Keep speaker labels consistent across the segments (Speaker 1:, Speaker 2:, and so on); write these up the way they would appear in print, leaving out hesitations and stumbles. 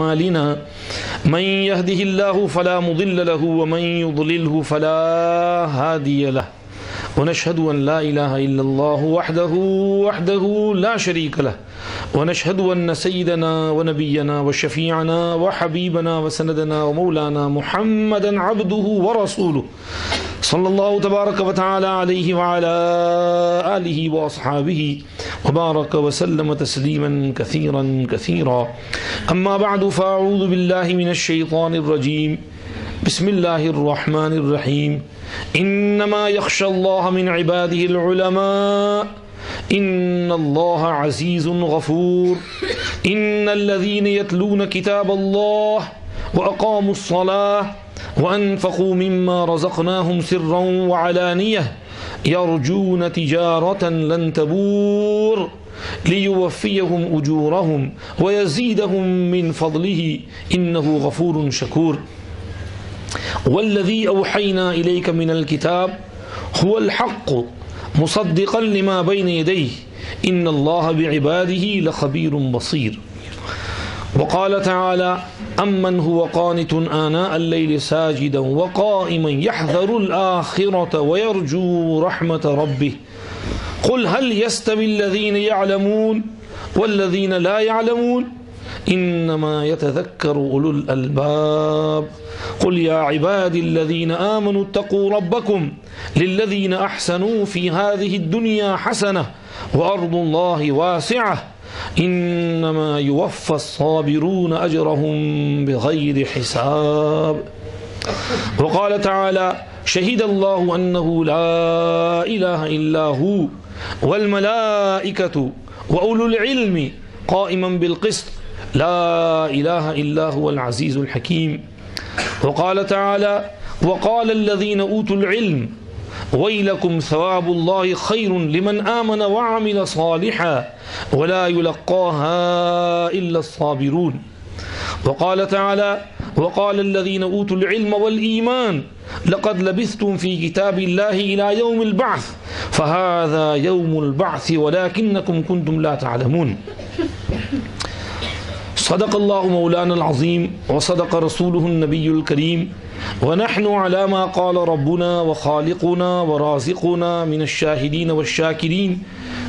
Speaker 1: أعمالنا من يهده الله فلا مضل له ومن يضلله فلا هادي له ونشهد أن لا إله إلا الله وحده لا شريك له ونشهد أن سيدنا ونبينا وشفيعنا وحبيبنا وسندنا ومولانا محمدا عبده ورسوله صلى الله تبارك وتعالى عليه وعلى آله وأصحابه وبارك وسلم تسليما كثيرا كثيرا أما بعد فأعوذ بالله من الشيطان الرجيم بسم الله الرحمن الرحيم إنما يخشى الله من عباده العلماء إن الله عزيز غفور إن الذين يتلون كتاب الله وأقاموا الصلاة وأنفقوا مما رزقناهم سرا وعلانية يرجون تجارة لن تبور ليوفيهم أجورهم ويزيدهم من فضله إنه غفور شكور والذي أوحينا إليك من الكتاب هو الحق مصدقا لما بين يديه إن الله بعباده لخبير بصير وقال تعالى أمن هو قانت آناء الليل ساجدا وقائما يحذر الآخرة ويرجو رحمة ربه قل هل يستوي الذين يعلمون والذين لا يعلمون إنما يتذكر أولو الألباب قل يا عبادي الذين آمنوا اتقوا ربكم للذين أحسنوا في هذه الدنيا حسنة وأرض الله واسعة إنما يوفى الصابرون أجرهم بغير حساب وقال تعالى شهد الله أنه لا إله إلا هو والملائكة وأولو العلم قائما بالقسط لا إله إلا هو العزيز الحكيم وقال تعالى وقال الذين أوتوا العلم ويلكم ثواب الله خير لمن آمن وعمل صالحا ولا يلقاها إلا الصابرون وقال تعالى وقال الذين أوتوا العلم والإيمان لقد لبثتم في كتاب الله إلى يوم البعث فهذا يوم البعث ولكنكم كنتم لا تعلمون صدق الله مولانا العظيم وصدق رسوله النبي الكريم ونحن على ما قال ربنا وخالقنا ورازقنا من الشاهدين والشاكرين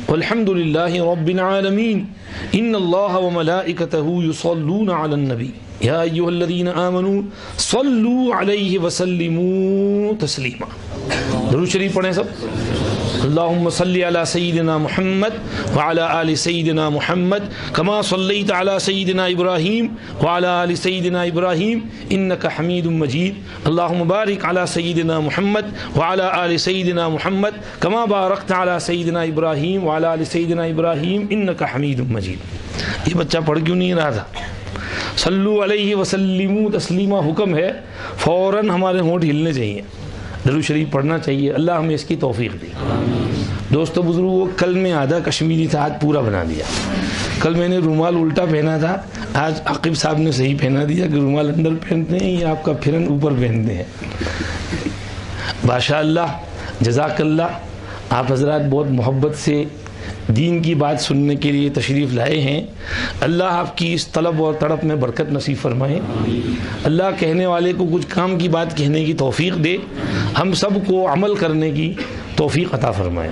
Speaker 1: والحمد لله رب العالمين إن الله وملائكته يصلون على النبي يا أيها الذين آمنوا صلوا عليه وسلموا تسليما درود شریف پڑھیں سب اللهم صل على سيدنا محمد وعلى آل سيدنا محمد كما صليت على سيدنا إبراهيم وعلى آل سيدنا إبراهيم إنك حميد مجيد اللهم بارك على سيدنا محمد وعلى آل سيدنا محمد كما باركت على سيدنا إبراهيم وعلى آل سيدنا إبراهيم إنك حميد مجيد یہ بچہ پڑھ کیوں نہیں رہا تھا صلو علیہ وسلموا تسلیما حکم ہے فوراً ہمارے ہونٹ ہلنے چاہیے درود شریف پڑھنا چاہیے اللہ ہمیں اس کی توفیق دے دوستو بزرگوں کل میں آدھا کشمیری تھا آج پورا بنا دیا کل میں نے رومال الٹا پہنا تھا آج عاقب صاحب نے صحیح پہنا دیا کہ رومال اندر پہنتے ہیں یا آپ کا پھرن اوپر پہنتے ہیں ماشاء اللہ جزاک اللہ آپ حضرات بہت محبت سے دین کی بات سننے کے لیے تشریف لائے ہیں اللہ آپ کی اس طلب اور تڑپ میں برکت نصیب فرمائے اللہ کہنے والے کو کچھ کام کی بات کہنے کی توفیق دے ہم سب کو عمل کرنے کی توفیق عطا فرمائے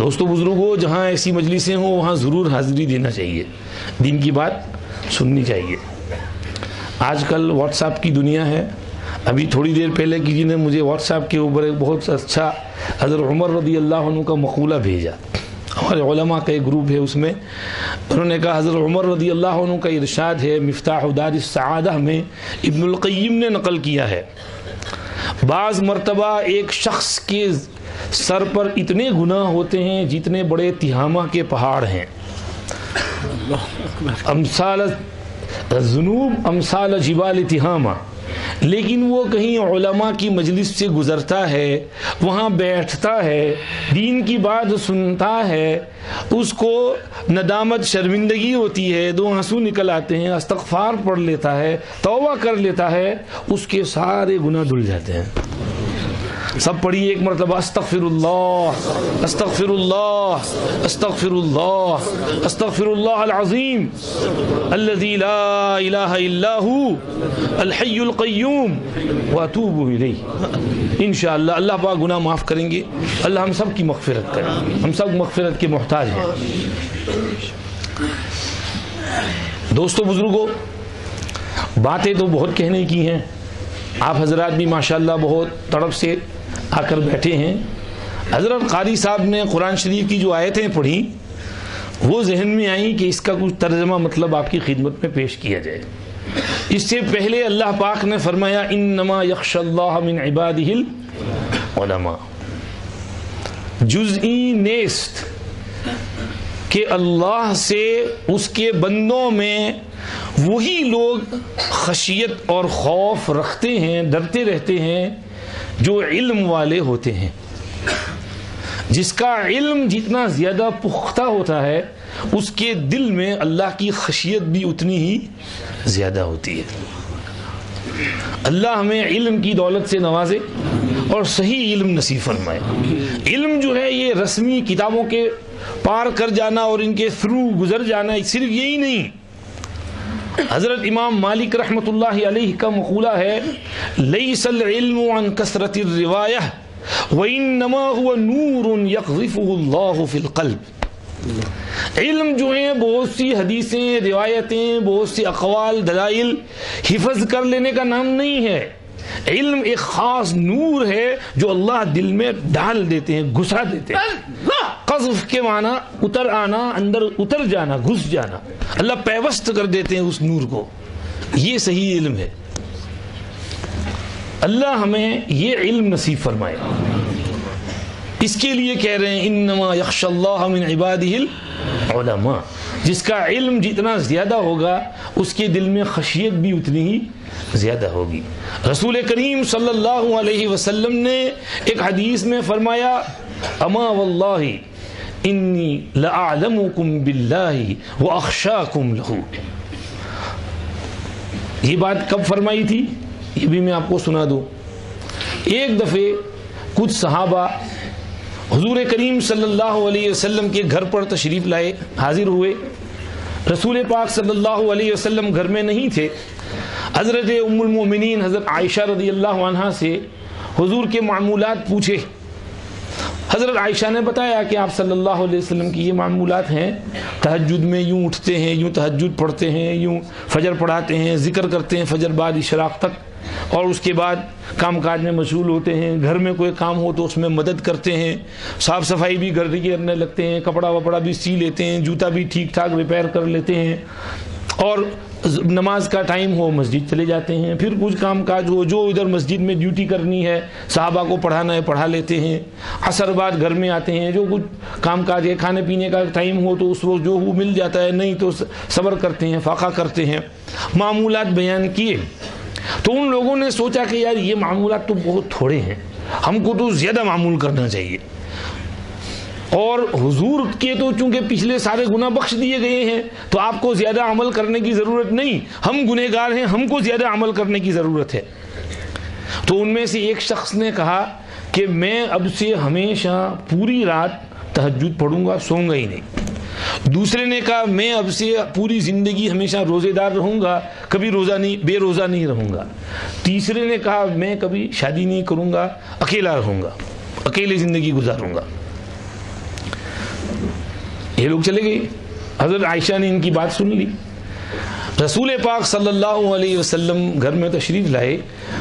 Speaker 1: دوستو بزرگوں جہاں ایسی مجلسیں ہوں وہاں ضرور حاضری دینا چاہیے دین کی بات سننی چاہیے آج کل واٹس ایپ کی دنیا ہے ابھی تھوڑی دیر پہلے کسی نے مجھے واٹس ایپ کے اوپر ایک بہت اچھا حضرت عمر رضی اللہ عنہ کا مقولہ بھیجا ہمارے علماء کا ایک گروپ ہے اس میں انہوں نے کہا حضرت عمر رضی اللہ عنہ کا ارشاد ہے مفتاح دار السعادہ میں ابن القیم نے نقل کیا ہے بعض مرتبہ ایک شخص کے سر پر اتنے گناہ ہوتے ہیں جتنے بڑے تہامہ کے پہاڑ ہیں امثال ذنوب امثال جبال تہامہ لیکن وہ کہیں علماء کی مجلس سے گزرتا ہے وہاں بیٹھتا ہے دین کی بات سنتا ہے اس کو ندامت شرمندگی ہوتی ہے دو آنسو نکل آتے ہیں استغفار پڑھ لیتا ہے توبہ کر لیتا ہے اس کے سارے گناہ دھل جاتے ہیں سب پڑھیے ایک مرتبہ، استغفر اللہ استغفر اللہ استغفر اللہ استغفر اللہ العظیم الذی لا الہ الا هو الحی القیوم واتوب الیہ۔ انشاءاللہ اللہ پاک گناہ معاف کریں گے، اللہ ہم سب کی مغفرت کریں، ہم سب مغفرت کے محتاج ہیں۔ دوستو بزرگوں، باتیں تو بہت کہنے کی ہیں، آپ حضرات بھی ماشاءاللہ بہت تڑپ سے آ کر بیٹھے ہیں۔ حضرت قاری صاحب نے قرآن شریف کی جو آیتیں پڑھی وہ ذہن میں آئیں کہ اس کا کچھ ترجمہ مطلب آپ کی خدمت میں پیش کیا جائے۔ اس سے پہلے اللہ پاک نے فرمایا انما یخشی اللہ من عبادہ العلماء، جزئی نیست کہ اللہ سے اس کے بندوں میں وہی لوگ خشیت اور خوف رکھتے ہیں، ڈرتے رہتے ہیں جو علم والے ہوتے ہیں۔ جس کا علم جتنا زیادہ پختہ ہوتا ہے اس کے دل میں اللہ کی خشیت بھی اتنی ہی زیادہ ہوتی ہے۔ اللہ ہمیں علم کی دولت سے نوازے اور صحیح علم نصیب فرمائے۔ علم جو ہے یہ رسمی کتابوں کے پار کر جانا اور ان کے تھرو گزر جانا صرف یہی نہیں۔ حضرت امام مالک رحمۃ اللہ علیہ کا مقولہ ہے لیس العلم عن کثرت الروایہ وانما هو نور یقذفہ اللہ فی القلب۔ علم جو ہے بہت سی حدیثیں، روایتیں، بہت سی اقوال، دلائل حفظ کر لینے کا نام نہیں ہے۔ علم ایک خاص نور ہے جو اللہ دل میں ڈال دیتے ہیں، گھسا دیتے ہیں۔ قذف کے معنی اتر آنا، اندر اتر جانا، گھس جانا۔ اللہ پیوست کر دیتے ہیں اس نور کو، یہ صحیح علم ہے۔ اللہ ہمیں یہ علم نصیب فرمائے۔ اس کے لیے کہہ رہے ہیں انما یخشی اللہ من عبادہ العلماء، جس کا علم جتنا زیادہ ہوگا اس کے دل میں خشیت بھی اتنی ہی زیادہ ہوگی۔ رسول کریم صلی اللہ علیہ وسلم نے ایک حدیث میں فرمایا اما واللہ انی لأعلمکم باللہ واخشاکم لہ۔ یہ بات کب فرمائی تھی یہ بھی میں آپ کو سنا دوں۔ ایک دفعہ کچھ صحابہ حضور کریم صلی اللہ علیہ وسلم کے گھر پر تشریف لائے، حاضر ہوئے۔ رسول پاک صلی اللہ علیہ وسلم گھر میں نہیں تھے۔ حضرت ام المؤمنین حضرت عائشہ رضی اللہ عنہا سے حضور کے معمولات پوچھے۔ حضرت عائشہ نے بتایا کہ آپ صلی اللہ علیہ وسلم کی یہ معمولات ہیں، تہجد میں یوں اٹھتے ہیں، یوں تہجد پڑھتے ہیں، یوں فجر پڑھاتے ہیں، ذکر کرتے ہیں فجر بعد اشراق تک، اور اس کے بعد کام کاج میں مشغول ہوتے ہیں۔ گھر میں کوئی کام ہو تو اس میں مدد کرتے ہیں، صاف صفائی بھی گھر کی کرنے لگتے ہیں، کپڑا وپڑا بھی سی لیتے ہیں، جوتا بھی ٹھیک ٹھاک ریپیئر کر لیتے ہیں، اور نماز کا ٹائم ہو مسجد چلے جاتے ہیں۔ پھر کچھ کام کاج ہو جو ادھر مسجد میں ڈیوٹی کرنی ہے، صحابہ کو پڑھانا ہے پڑھا لیتے ہیں۔ عصر بعد گھر میں آتے ہیں، جو کچھ کام کاج ہے، کھانے پینے کا ٹائم ہو تو اس روز جو وہ مل جاتا ہے، نہیں تو صبر کرتے ہیں، فاقہ کرتے ہیں۔ معمولات بیان کیے تو ان لوگوں نے سوچا کہ یار یہ معمولات تو بہت تھوڑے ہیں، ہم کو تو زیادہ معمول کرنا چاہیے۔ اور حضور کے تو چونکہ پچھلے سارے گناہ بخش دیے گئے ہیں تو آپ کو زیادہ عمل کرنے کی ضرورت نہیں، ہم گنہگار ہیں، ہم کو زیادہ عمل کرنے کی ضرورت ہے۔ تو ان میں سے ایک شخص نے کہا کہ میں اب سے ہمیشہ پوری رات تہجد پڑھوں گا، سوں گا ہی نہیں۔ دوسرے نے کہا میں اب سے پوری زندگی ہمیشہ روزے دار رہوں گا، کبھی بے روزہ نہیں رہوں گا۔ تیسرے نے کہا میں کبھی شادی نہیں کروں گا، اکیلا رہوں گا، اکیلے زندگی گزاروں گا۔ یہ لوگ چلے گئے۔ حضرت عائشہ نے ان کی بات سن لی۔ رسول پاک صلی اللہ علیہ وسلم گھر میں تشریف لائے۔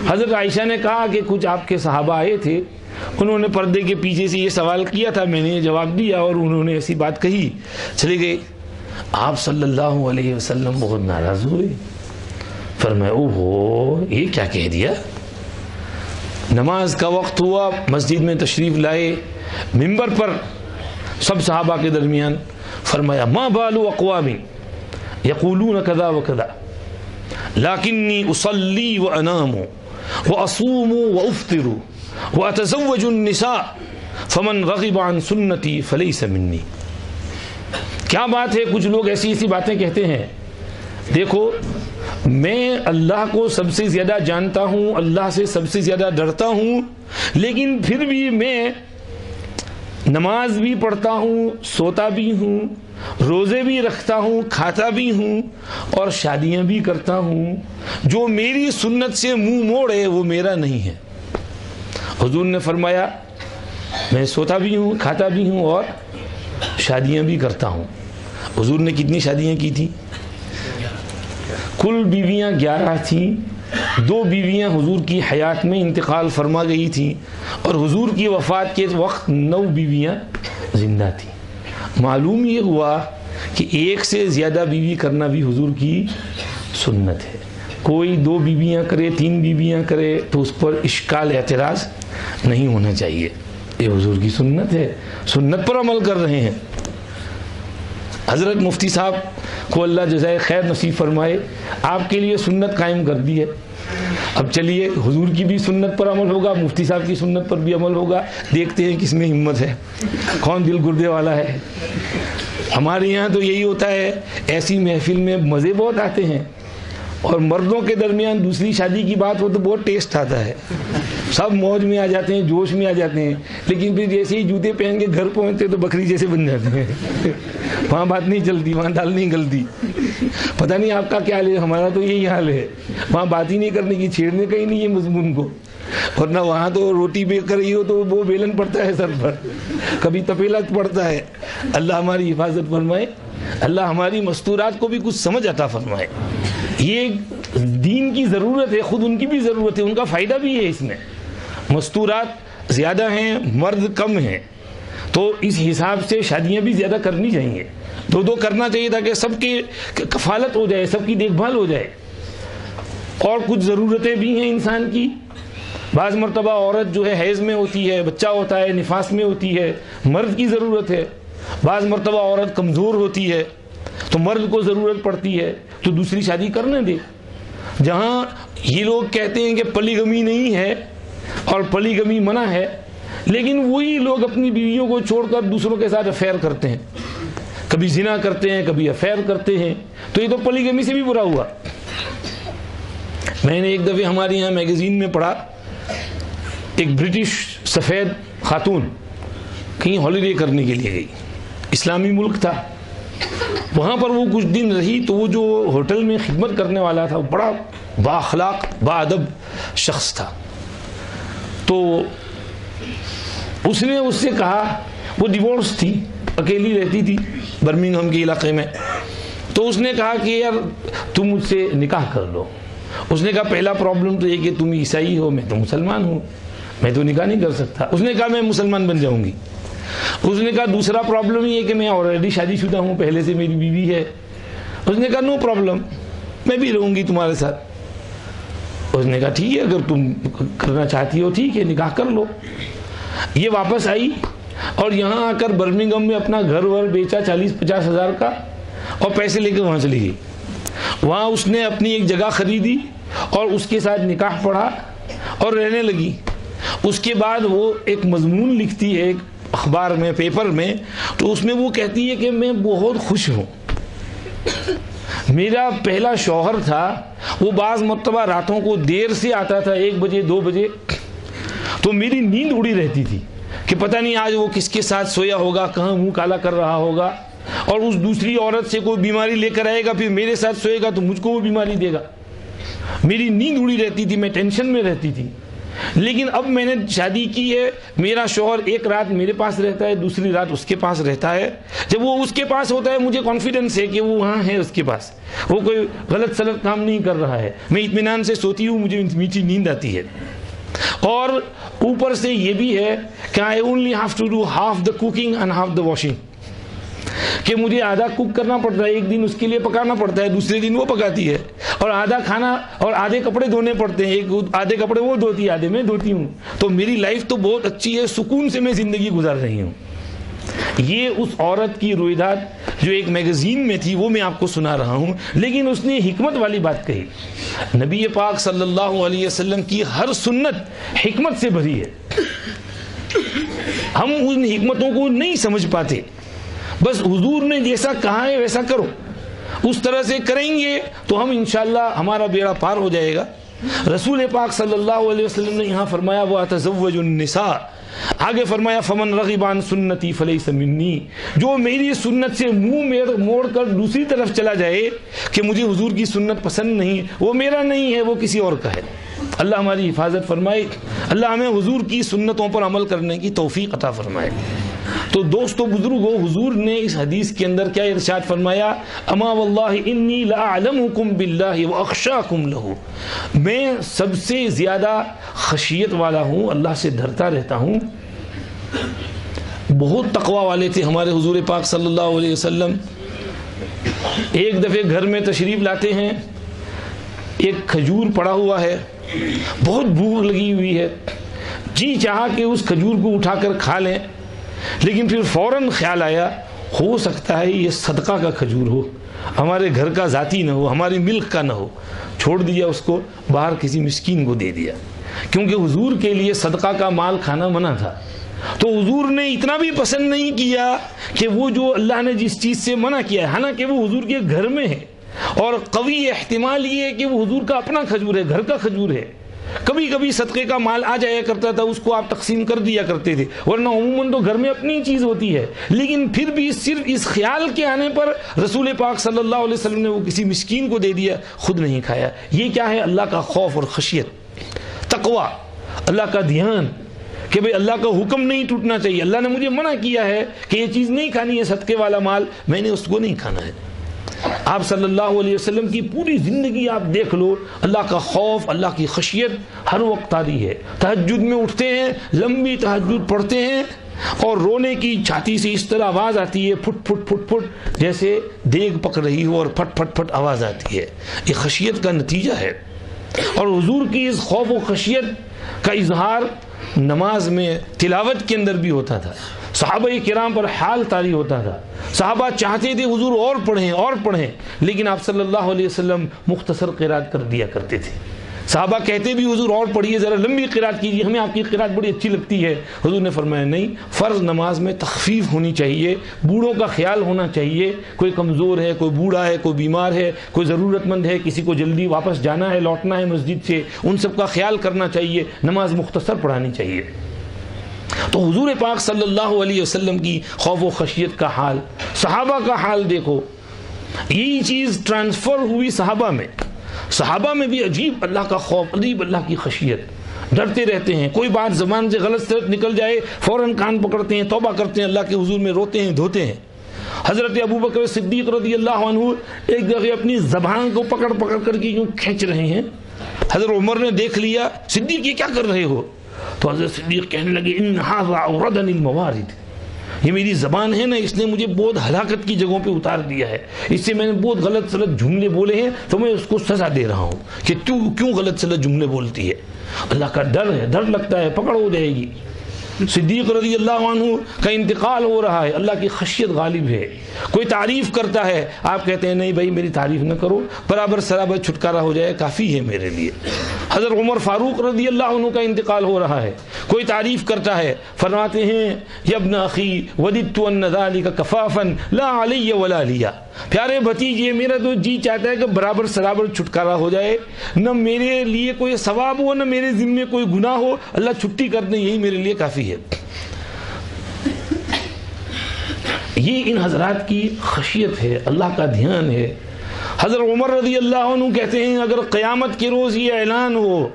Speaker 1: حضرت عائشہ نے کہا کہ کچھ آپ کے صحابہ آئے تھے، انہوں نے پردے کے پیچھے سے یہ سوال کیا تھا، میں نے یہ جواب دیا اور انہوں نے ایسی بات کہی، چلے گئے۔ آپ صلی اللہ علیہ وسلم بہت ناراض ہوئے، فرمایا اوہو یہ کیا کہہ دیا۔ نماز کا وقت ہوا، مسجد میں تشریف لائے، منبر پر سب صحابہ کے درمیان فرمایا ما بال اقوام یقولون کذا وکذا لکنی اصلی وانام واصوم وافطر واتزوج النساء فمن رغب عن سنتی فلیس منی۔ کیا بات ہے، کچھ لوگ ایسی باتیں کہتے ہیں، دیکھو میں اللہ کو سب سے زیادہ جانتا ہوں، اللہ سے سب سے زیادہ ڈرتا ہوں، لیکن پھر بھی میں نماز بھی پڑھتا ہوں، سوتا بھی ہوں، روزے بھی رکھتا ہوں، کھاتا بھی ہوں اور شادیاں بھی کرتا ہوں، جو میری سنت سے منہ موڑے وہ میرا نہیں ہے۔ حضور نے فرمایا میں سوتا بھی ہوں، کھاتا بھی ہوں اور شادیاں بھی کرتا ہوں۔ حضور نے کتنی شادیاں کی تھی؟ کل بیویاں 11 تھیں، 2 بیویاں حضور کی حیات میں انتقال فرما گئی تھیں اور حضور کی وفات کے وقت 9 بیویاں زندہ تھیں۔ معلوم یہ ہوا کہ 1 سے زیادہ بیوی کرنا بھی حضور کی سنت ہے۔ کوئی 2 بیویاں کرے، 3 بیویاں کرے تو اس پر اشکال اعتراض نہیں ہونا چاہیے، یہ حضور کی سنت ہے، سنت پر عمل کر رہے ہیں۔ حضرت مفتی صاحب کو اللہ جزائے خیر نصیب فرمائے، آپ کے لیے سنت قائم کر دی ہے۔ اب چلیے حضور کی بھی سنت پر عمل ہوگا، مفتی صاحب کی سنت پر بھی عمل ہوگا، دیکھتے ہیں کس میں ہمت ہے، کون دل گردے والا ہے۔ ہمارے یہاں تو یہی ہوتا ہے، ایسی محفل میں مزے بہت آتے ہیں اور مردوں کے درمیان دوسری شادی کی بات ہو تو بہت ٹیسٹ آتا ہے، سب موج میں آ جاتے ہیں، جوش میں آ جاتے ہیں، لیکن پھر جیسے ہی جوتے پہن کے گھر پہنچتے تو بکری جیسے بن جاتے ہیں، وہاں بات نہیں چلتی، وہاں دال نہیں گلتی۔ پتہ نہیں آپ کا کیا حال ہے، ہمارا تو یہی حال ہے، وہاں بات ہی نہیں کرنے کی، چھیڑنے کا ہی نہیں ہے مضمون کو، ورنہ وہاں تو روٹی بیک کر رہی ہو تو وہ بیلن پڑتا ہے سر پر، کبھی تپیلا پڑتا ہے۔ اللہ ہماری حفاظت فرمائے، اللہ ہماری مستورات کو بھی کچھ سمجھ عطا فرمائے۔ یہ دین کی ضرورت ہے، خود ان کی بھی ضرورت ہے، ان کا فائدہ بھی ہے اس میں۔ مستورات زیادہ ہیں، مرد کم ہیں، تو اس حساب سے شادیاں بھی زیادہ کرنی چاہیے، 2 کرنا چاہیے تاکہ سب کی کفالت ہو جائے، سب کی دیکھ بھال ہو جائے۔ اور کچھ ضرورتیں بھی ہیں انسان کی، بعض مرتبہ عورت جو ہے حیض میں ہوتی ہے، بچہ ہوتا ہے، نفاس میں ہوتی ہے، مرد کی ضرورت ہے۔ بعض مرتبہ عورت کمزور ہوتی ہے تو مرد کو ضرورت پڑتی ہے، تو دوسری شادی کرنے دے۔ جہاں یہ لوگ کہتے ہیں کہ پلیگمی نہیں ہے اور پلیگمی منع ہے، لیکن وہی لوگ اپنی بیویوں کو چھوڑ کر دوسروں کے ساتھ افیئر کرتے ہیں، کبھی زنا کرتے ہیں، کبھی افیئر کرتے ہیں، تو یہ تو پلیگمی سے بھی برا ہوا۔ میں نے ایک دفعہ ہمارے یہاں میگزین میں پڑھا، ایک برٹش سفید خاتون کہیں ہالیڈے کرنے کے لیے گئی، اسلامی ملک تھا، وہاں پر وہ کچھ دن رہی، تو وہ جو ہوٹل میں خدمت کرنے والا تھا بڑا با اخلاق با ادب شخص تھا، تو اس نے اس سے کہا، وہ ڈیورس تھی، اکیلی رہتی تھی برمنگھم کے علاقے میں، تو اس نے کہا کہ یار تم مجھ سے نکاح کر لو۔ اس نے کہا پہلا پرابلم تو یہ کہ تم عیسائی ہو، میں تو مسلمان ہوں، میں تو نکاح نہیں کر سکتا۔ اس نے کہا میں مسلمان بن جاؤں گی۔ اس نے کہا دوسرا پرابلم یہ کہ میں آلریڈی شادی شدہ ہوں، پہلے سے میری بیوی ہے۔ اس نے کہا نو پرابلم، میں بھی رہوں گی تمہارے ساتھ۔ اس نے کہا ٹھیک ہے، اگر تم کرنا چاہتی ہو ٹھیک ہے، نکاح کر لو۔ یہ واپس آئی اور یہاں آ کر برمنگھم میں اپنا گھر ور بیچا 40-50 ہزار کا اور پیسے لے کے وہاں چلی گئی۔ وہاں اس نے اپنی ایک جگہ خریدی اور اس کے ساتھ نکاح پڑھا اور رہنے لگی۔ اس کے بعد وہ ایک مضمون لکھتی ہے ایک اخبار میں، پیپر میں، تو اس میں وہ کہتی ہے کہ میں بہت خوش ہوں، میرا پہلا شوہر تھا وہ بعض مرتبہ راتوں کو دیر سے آتا تھا، 1 بجے 2 بجے، تو میری نیند اڑی رہتی تھی کہ پتہ نہیں آج وہ کس کے ساتھ سویا ہوگا، کہاں منہ کالا کر رہا ہوگا، اور اس دوسری عورت سے کوئی بیماری لے کر آئے گا، پھر میرے ساتھ سوئے گا تو مجھ کو وہ بیماری دے گا۔ میری نیند اڑی رہتی تھی، میں ٹینشن میں رہتی تھی۔ لیکن اب میں نے شادی کی ہے، میرا شوہر ایک رات میرے پاس رہتا ہے، دوسری رات اس کے پاس رہتا ہے۔ جب وہ اس کے پاس ہوتا ہے مجھے کانفیڈنس ہے کہ وہ وہاں ہے، اس کے پاس وہ کوئی غلط سلط کام نہیں کر رہا ہے، میں اطمینان سے سوتی ہوں، مجھے میٹھی نیند آتی ہے۔ اور اوپر سے یہ بھی ہے کہ I only have to do half the cooking and half the washing، کہ مجھے آدھا کوک کرنا پڑتا ہے، ایک دن اس کے لیے پکانا پڑتا ہے، دوسرے دن وہ پکاتی ہے، اور آدھا کھانا اور آدھے کپڑے دھونے پڑتے ہیں، آدھے کپڑے وہ دھوتی ہے، آدھے میں دھوتی ہوں۔ تو میری لائف تو بہت اچھی ہے، سکون سے میں زندگی گزار رہی ہوں۔ یہ اس عورت کی رویداد جو ایک میگزین میں تھی وہ میں آپ کو سنا رہا ہوں، لیکن اس نے حکمت والی بات کہی۔ نبی پاک صلی اللہ علیہ وسلم کی ہر سنت حکمت سے بھری ہے، ہم ان حکمتوں کو نہیں سمجھ پاتے، بس حضور نے جیسا کہا ہے ویسا کرو۔ اس طرح سے کریں گے تو ہم انشاءاللہ ہمارا بیڑا پار ہو جائے گا۔ رسول پاک صلی اللہ علیہ وسلم نے یہاں فرمایا وَأَتَزَوَّجُ النِّسَاءَ، آگے فرمایا فَمَنْ رَغِبَ عَنْ سُنَّتِي فَلَيْسَ مِنِّي، جو میری سنت سے منہ موڑ کر دوسری طرف چلا جائے کہ مجھے حضور کی سنت پسند نہیں، وہ میرا نہیں ہے، وہ کسی اور کا ہے۔ اللہ ہماری حفاظت فرمائے، اللہ ہمیں حضور کی سنتوں پر عمل کرنے کی توفیق عطا فرمائے۔ تو دوستو بزرگو، حضور نے اس حدیث کے اندر کیا ارشاد فرمایا؟ اما واللہ انی لاعلمکم باللہ واخشاکم لہ، میں سب سے زیادہ خشیت والا ہوں، اللہ سے ڈرتا رہتا ہوں۔ بہت تقوی والے تھے ہمارے حضور پاک صلی اللہ علیہ وسلم۔ ایک دفعہ گھر میں تشریف لاتے ہیں، ایک کھجور پڑا ہوا ہے، بہت بھوک لگی ہوئی ہے، جی چاہا کہ اس کھجور کو اٹھا کر کھا لیں، لیکن پھر فوراً خیال آیا ہو سکتا ہے یہ صدقہ کا کھجور ہو، ہمارے گھر کا ذاتی نہ ہو، ہماری ملک کا نہ ہو، چھوڑ دیا اس کو، باہر کسی مسکین کو دے دیا، کیونکہ حضور کے لیے صدقہ کا مال کھانا منع تھا۔ تو حضور نے اتنا بھی پسند نہیں کیا کہ وہ جو اللہ نے جس چیز سے منع کیا ہے، حالانکہ وہ حضور کے گھر میں ہے، اور قوی احتمال یہ ہے کہ وہ حضور کا اپنا کھجور ہے، گھر کا کھجور ہے، کبھی کبھی صدقے کا مال آ جایا کرتا تھا، اس کو آپ تقسیم کر دیا کرتے تھے، ورنہ عموماً تو گھر میں اپنی چیز ہوتی ہے، لیکن پھر بھی صرف اس خیال کے آنے پر رسول پاک صلی اللہ علیہ وسلم نے وہ کسی مسکین کو دے دیا، خود نہیں کھایا۔ یہ کیا ہے؟ اللہ کا خوف اور خشیت، تقوی، اللہ کا دھیان کہ بھئی اللہ کا حکم نہیں ٹوٹنا چاہیے، اللہ نے مجھے منع کیا ہے کہ یہ چیز نہیں کھانی ہے، صدقے والا مال، میں نے اس کو نہیں کھانا ہے۔ آپ صلی اللہ علیہ وسلم کی پوری زندگی آپ دیکھ لو، اللہ کا خوف، اللہ کی خشیت ہر وقت آتی ہے۔ تہجد میں اٹھتے ہیں، لمبی تہجد پڑھتے ہیں، اور رونے کی چھاتی سے اس طرح آواز آتی ہے، پھٹ پھٹ پھٹ پھٹ، جیسے دیگ پک رہی ہو، اور پھٹ پھٹ پھٹ آواز آتی ہے۔ یہ خشیت کا نتیجہ ہے، اور حضور کی اس خوف و خشیت کا اظہار نماز میں، تلاوت کے اندر بھی ہوتا تھا۔ صحابہ کرام پر حال طاری ہوتا تھا، صحابہ چاہتے تھے حضور اور پڑھیں، لیکن آپ صلی اللہ علیہ وسلم مختصر قرات کر دیا کرتے تھے۔ صحابہ کہتے بھی حضور اور پڑھیے، ذرا لمبی قرات کیجیے، ہمیں آپ کی قرات بڑی اچھی لگتی ہے۔ حضور نے فرمایا نہیں، فرض نماز میں تخفیف ہونی چاہیے، بوڑھوں کا خیال ہونا چاہیے، کوئی کمزور ہے، کوئی بوڑھا ہے، کوئی بیمار ہے، کوئی ضرورت مند ہے، کسی کو جلدی واپس جانا ہے، لوٹنا ہے مسجد سے، ان سب کا خیال کرنا چاہیے، نماز مختصر پڑھانی چاہیے۔ تو حضور پاک صلی اللہ علیہ وسلم کی خوف و خشیت کا حال، صحابہ کا حال دیکھو، یہی چیز ٹرانسفر ہوئی صحابہ میں بھی عجیب اللہ کا خوف، عجیب اللہ کی خشیت، ڈرتے رہتے ہیں، کوئی بات زبان سے غلط صورت نکل جائے فوراً کان پکڑتے ہیں، توبہ کرتے ہیں، اللہ کے حضور میں روتے ہیں، دھوتے ہیں۔ حضرت ابو بکر صدیق رضی اللہ عنہ ایک دفعہ اپنی زبان کو پکڑ کر کے یوں کھینچ رہے ہیں، حضرت عمر نے دیکھ لیا، صدیق یہ کیا کر رہے ہو؟ تو حضرت صدیق کہنے لگے ان ھذا اوردنی الموارد، یہ میری زبان ہے نا، اس نے مجھے بہت ہلاکت کی جگہوں پہ اتار دیا ہے، اس سے میں نے بہت غلط سلط جملے بولے ہیں، تو میں اس کو سزا دے رہا ہوں کہ تو کیوں غلط سلط جملے بولتی ہے۔ اللہ کا ڈر ہے، ڈر لگتا ہے پکڑ ہو جائے گی۔ صدیق رضی اللہ عنہ کا انتقال ہو رہا ہے، اللہ کی خشیت غالب ہے، کوئی تعریف کرتا ہے، آپ کہتے ہیں نہیں بھائی میری تعریف نہ کرو، برابر سرابر چھٹکارا ہو جائے کافی ہے میرے لیے۔ حضرت عمر فاروق رضی اللہ عنہ کا انتقال ہو رہا ہے، کوئی تعریف کرتا ہے، فرماتے ہیں یا ابن اخی وددت ان ذلک کفافا لا علی ولا لیا، پیارے بھتیجے میرا تو جی چاہتا ہے کہ برابر سرابر چھٹکارا ہو جائے، نہ میرے لیے کوئی ثواب ہو نہ میرے ذمے کوئی گناہ ہو، اللہ چھٹی کر دیں یہی میرے لیے کافی ہے۔ یہ ان حضرات کی خشیت ہے، اللہ کا دھیان ہے۔ حضرت عمر رضی اللہ عنہ کہتے ہیں اگر قیامت کے روز یہ اعلان ہو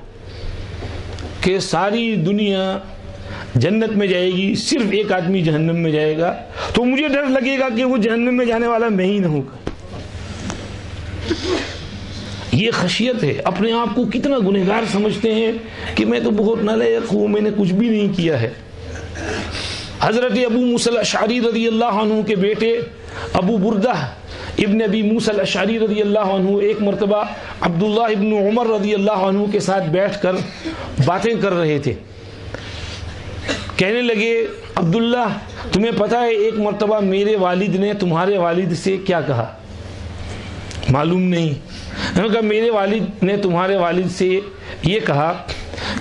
Speaker 1: کہ ساری دنیا جنت میں جائے گی، صرف ایک آدمی جہنم میں جائے گا، تو مجھے ڈر لگے گا کہ وہ جہنم میں جانے والا میں ہی نہ ہوں گا۔ یہ خشیت ہے، اپنے آپ کو کتنا گنہگار سمجھتے ہیں کہ میں تو بہت نالائق ہوں، میں نے کچھ بھی نہیں کیا ہے۔ حضرت ابو موسیٰ الاشعری رضی اللہ عنہ کے بیٹے ابو بردہ ابن ابی موسیٰ الاشعری رضی اللہ عنہ ایک مرتبہ عبداللہ ابن عمر رضی اللہ عنہ کے ساتھ بیٹھ کر باتیں کر رہے تھے، کہنے لگے عبداللہ تمہیں پتہ ہے ایک مرتبہ میرے والد نے تمہارے والد سے کیا کہا؟ معلوم نہیں۔ انہوں نے کہا میرے والد نے تمہارے والد سے یہ کہا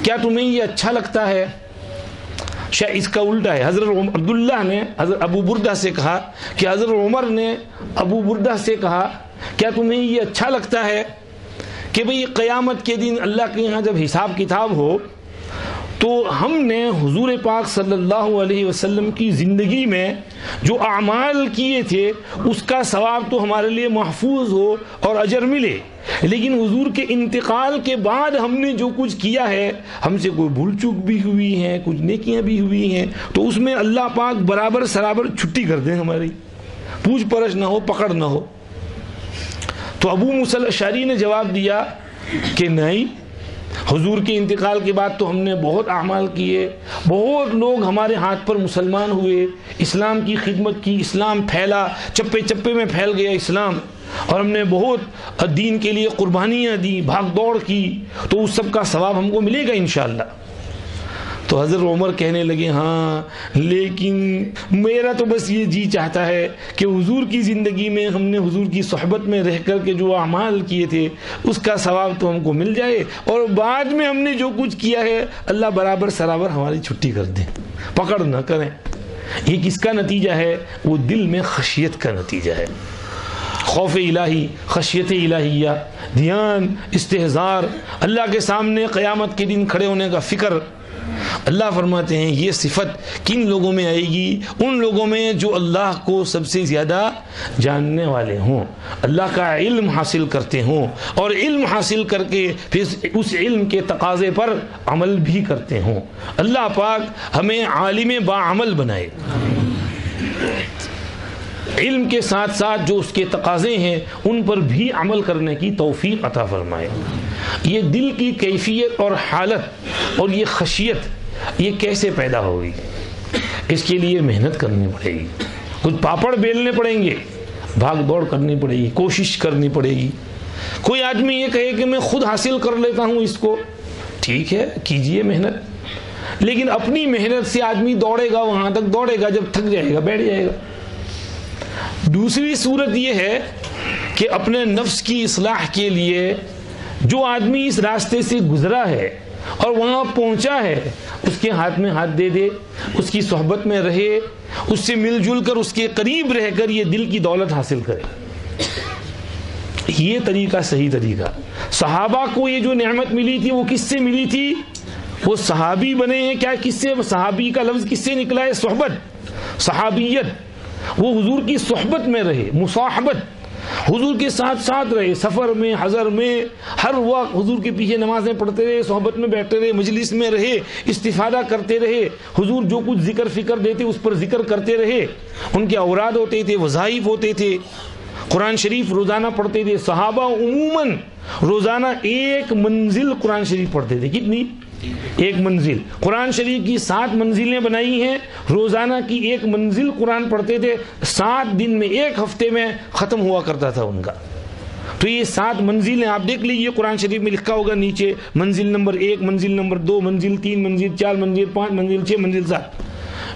Speaker 1: کیا تمہیں یہ اچھا لگتا ہے؟ شاید اس کا الٹا ہے، حضرت عبداللہ نے حضرت ابو بردہ سے کہا کہ حضرت عمر نے ابو بردہ سے کہا کیا تمہیں یہ اچھا لگتا ہے کہ بھئی قیامت کے دن اللہ کے یہاں جب حساب کتاب ہو تو ہم نے حضور پاک صلی اللہ علیہ وسلم کی زندگی میں جو اعمال کیے تھے اس کا ثواب تو ہمارے لیے محفوظ ہو اور اجر ملے، لیکن حضور کے انتقال کے بعد ہم نے جو کچھ کیا ہے، ہم سے کوئی بھول چوک بھی ہوئی ہے، کچھ نیکیاں بھی ہوئی ہیں، تو اس میں اللہ پاک برابر سرابر چھٹی کر دیں، ہماری پوچھ پرچھ نہ ہو، پکڑ نہ ہو۔ تو ابو موسیٰ الاشعری نے جواب دیا کہ نہیں، حضور کے انتقال کے بعد تو ہم نے بہت اعمال کیے، بہت لوگ ہمارے ہاتھ پر مسلمان ہوئے، اسلام کی خدمت کی، اسلام پھیلا، چپے چپے میں پھیل گیا اسلام، اور ہم نے بہت دین کے لیے قربانیاں دی، بھاگ دوڑ کی، تو اس سب کا ثواب ہم کو ملے گا انشاءاللہ۔ تو حضرت عمر کہنے لگے ہاں لیکن میرا تو بس یہ جی چاہتا ہے کہ حضور کی زندگی میں ہم نے حضور کی صحبت میں رہ کر کے جو اعمال کیے تھے اس کا ثواب تو ہم کو مل جائے، اور بعد میں ہم نے جو کچھ کیا ہے اللہ برابر سرابر ہماری چھٹی کر دے، پکڑ نہ کریں۔ یہ کس کا نتیجہ ہے؟ وہ دل میں خشیت کا نتیجہ ہے، خوف الہی، خشیت الہیہ، دھیان، استحضار، اللہ کے سامنے قیامت کے دن کھڑے ہونے کا فکر۔ اللہ فرماتے ہیں یہ صفت کن لوگوں میں آئے گی؟ ان لوگوں میں جو اللہ کو سب سے زیادہ جاننے والے ہوں، اللہ کا علم حاصل کرتے ہوں، اور علم حاصل کر کے پھر اس علم کے تقاضے پر عمل بھی کرتے ہوں۔ اللہ پاک ہمیں عالم باعمل بنائے، علم کے ساتھ ساتھ جو اس کے تقاضے ہیں ان پر بھی عمل کرنے کی توفیق عطا فرمائے۔ یہ دل کی کیفیت اور حالت اور یہ خشیت یہ کیسے پیدا ہوگی؟ اس کے لیے محنت کرنی پڑے گی، کچھ پاپڑ بیلنے پڑیں گے، بھاگ دوڑ کرنی پڑے گی، کوشش کرنی پڑے گی۔ کوئی آدمی یہ کہے کہ میں خود حاصل کر لیتا ہوں اس کو، ٹھیک ہے کیجئے محنت، لیکن اپنی محنت سے آدمی دوڑے گا، وہاں تک دوڑے گا جب تھک جائے گا بیٹھ جائے گا۔ دوسری صورت یہ ہے کہ اپنے نفس کی اصلاح کے لیے جو آدمی اس راستے سے گزرا ہے اور وہاں پہنچا ہے اس کے ہاتھ میں ہاتھ دے دے، اس کی صحبت میں رہے، اس سے مل جل کر اس کے قریب رہ کر یہ دل کی دولت حاصل کرے۔ یہ طریقہ صحیح طریقہ۔ صحابہ کو یہ جو نعمت ملی تھی وہ کس سے ملی تھی؟ وہ صحابی بنے ہیں، کیا کس سے؟ صحابی کا لفظ کس سے نکلا ہے؟ صحبت، صحابیت۔ وہ حضور کی صحبت میں رہے، مصاحبت، حضور کے ساتھ ساتھ رہے، سفر میں، حضر میں، ہر وقت حضور کے پیچھے نمازیں پڑھتے رہے، صحبت میں بیٹھتے رہے، مجلس میں رہے، استفادہ کرتے رہے، حضور جو کچھ ذکر فکر دیتے اس پر ذکر کرتے رہے، ان کے اوراد ہوتے تھے، وظائف ہوتے تھے، قرآن شریف روزانہ پڑھتے تھے۔ صحابہ عموماً روزانہ ایک منزل قرآن شریف پڑھتے تھے۔ کتنی؟ ایک منزل۔ قرآن شریف کی 7 منزلیں بنائی ہیں، روزانہ کی ایک منزل قرآن پڑھتے تھے، 7 دن میں، ایک ہفتے میں ختم ہوا کرتا تھا ان کا۔ تو یہ 7 منزلیں آپ دیکھ لیجئے، قرآن شریف میں لکھا ہوگا نیچے، منزل نمبر 1، منزل نمبر 2، منزل 3، منزل 4، منزل 5، منزل 6، منزل 7۔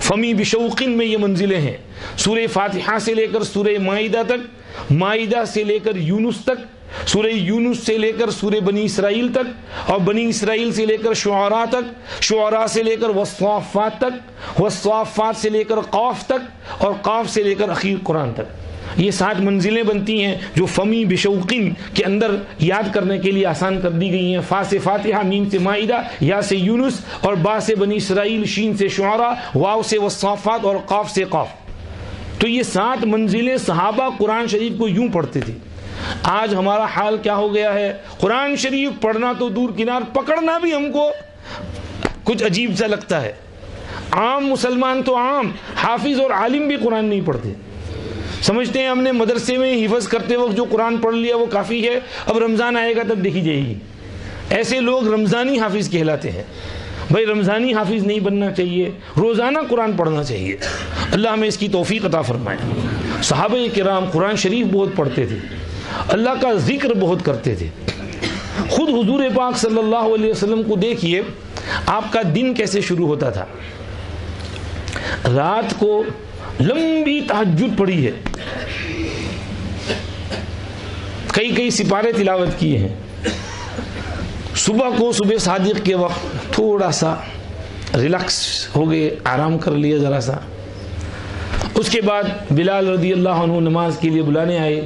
Speaker 1: فمی بشوقن میں یہ منزلیں ہیں، سورہ فاتحہ سے لے کر سورہ مائدہ تک، مائدہ سے لے کر یونس تک، سورہ یونس سے لے کر سورہ بنی اسرائیل تک، اور بنی اسرائیل سے لے کر شعراء تک، شعراء سے لے کر والصافات تک، والصافات سے لے کر قاف تک، اور قاف سے لے کر اخیر قرآن تک۔ یہ 7 منزلیں بنتی ہیں جو فمی بشوقین کے اندر یاد کرنے کے لیے آسان کر دی گئی ہیں۔ فا سے فاتحہ، میم سے مائدہ، یا سے یونس، اور با سے بنی اسرائیل، شین سے شعراء، واو سے والصافات، اور قاف سے قاف۔ تو یہ 7 منزلیں صحابہ قرآن شریف کو یوں پڑھتے تھے۔ آج ہمارا حال کیا ہو گیا ہے؟ قرآن شریف پڑھنا تو دور کنار، پکڑنا بھی ہم کو کچھ عجیب سا لگتا ہے۔ عام مسلمان تو عام حافظ اور عالم بھی قرآن نہیں پڑھتے، سمجھتے ہیں ہم نے مدرسے میں حفظ کرتے وقت جو قرآن پڑھ لیا وہ کافی ہے، اب رمضان آئے گا تب دیکھی جائے گی۔ ایسے لوگ رمضانی حافظ کہلاتے ہیں۔ بھائی رمضانی حافظ نہیں بننا چاہیے، روزانہ قرآن پڑھنا چاہیے۔ اللہ ہمیں اس کی توفیق عطا فرمائے۔ صحابہ کرام قرآن شریف بہت پڑھتے تھے، اللہ کا ذکر بہت کرتے تھے۔ خود حضور پاک صلی اللہ علیہ وسلم کو دیکھیے، آپ کا دن کیسے شروع ہوتا تھا۔ رات کو لمبی تہجد پڑھی ہے، کئی سپارے تلاوت کیے ہیں۔ صبح کو صبح صادق کے وقت تھوڑا سا ریلیکس ہو گئے، آرام کر لیا ذرا سا، اس کے بعد بلال رضی اللہ عنہ نماز کے لیے بلانے آئے،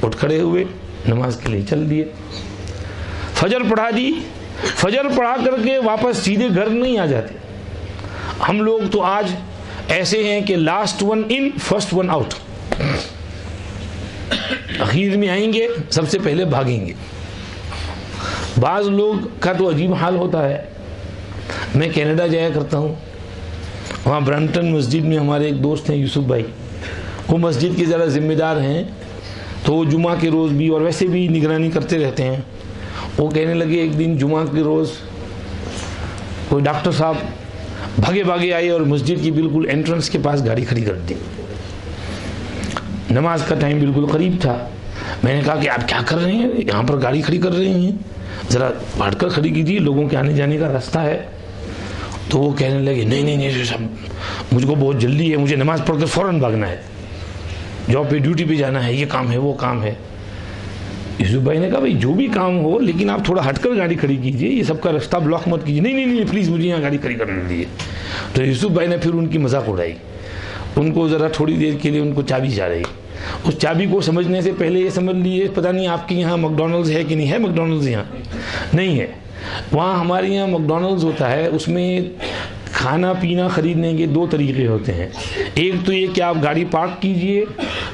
Speaker 1: اٹھ کھڑے ہوئے، نماز کے لیے چل دیے، فجر پڑھا دی، فجر پڑھا کر کے واپس سیدھے گھر نہیں آ جاتے۔ ہم لوگ تو آج ایسے ہیں کہ last one in first one out, اخیر میں آئیں گے، سب سے پہلے بھاگیں گے۔ بعض لوگ کا تو عجیب حال ہوتا ہے۔ میں کینیڈا جایا کرتا ہوں، وہاں برمپٹن مسجد میں ہمارے ایک دوست ہیں یوسف بھائی، وہ مسجد کے ذرا ذمہ دار ہیں، تو وہ جمعہ کے روز بھی اور ویسے بھی نگرانی کرتے رہتے ہیں۔ وہ کہنے لگے ایک دن جمعہ کے روز کوئی ڈاکٹر صاحب بھاگے بھاگے آئے اور مسجد کی بالکل انٹرنس کے پاس گاڑی کھڑی کر دی۔ نماز کا ٹائم بالکل قریب تھا۔ میں نے کہا کہ آپ کیا کر رہے ہیں، یہاں پر گاڑی کھڑی کر رہے ہیں، ذرا ہٹ کر کھڑی کیجیے، لوگوں کے آنے جانے کا راستہ ہے۔ تو وہ کہنے لگے نہیں صاحب، مجھ کو بہت جلدی ہے، مجھے نماز پڑھ کر فوراً بھاگنا ہے، جاب پہ ڈیوٹی پہ جانا ہے، یہ کام ہے وہ کام ہے۔ یوسف بھائی نے کہا بھائی جو بھی کام ہو لیکن آپ تھوڑا ہٹ کر گاڑی کھڑی کیجیے، یہ سب کا راستہ بلاک مت کیجیے۔ نہیں پلیز مجھے یہاں گاڑی کھڑی کرنے دیجیے۔ تو یوسف بھائی نے پھر ان کی مذاق اڑائی، ان کو ذرا تھوڑی دیر کے لیے ان کو چابی جا رہی، اس چابی کو سمجھنے سے پہلے یہ سمجھ لیجیے پتہ نہیں آپ کے یہاں میکڈونلڈز ہے کہ نہیں ہے، میکڈونلڈز یہاں نہیں ہے۔ وہاں ہمارے یہاں میکڈونلڈز ہوتا ہے، اس میں کھانا پینا خریدنے کے دو طریقے ہوتے ہیں۔ ایک تو یہ کہ آپ گاڑی پارک کیجئے،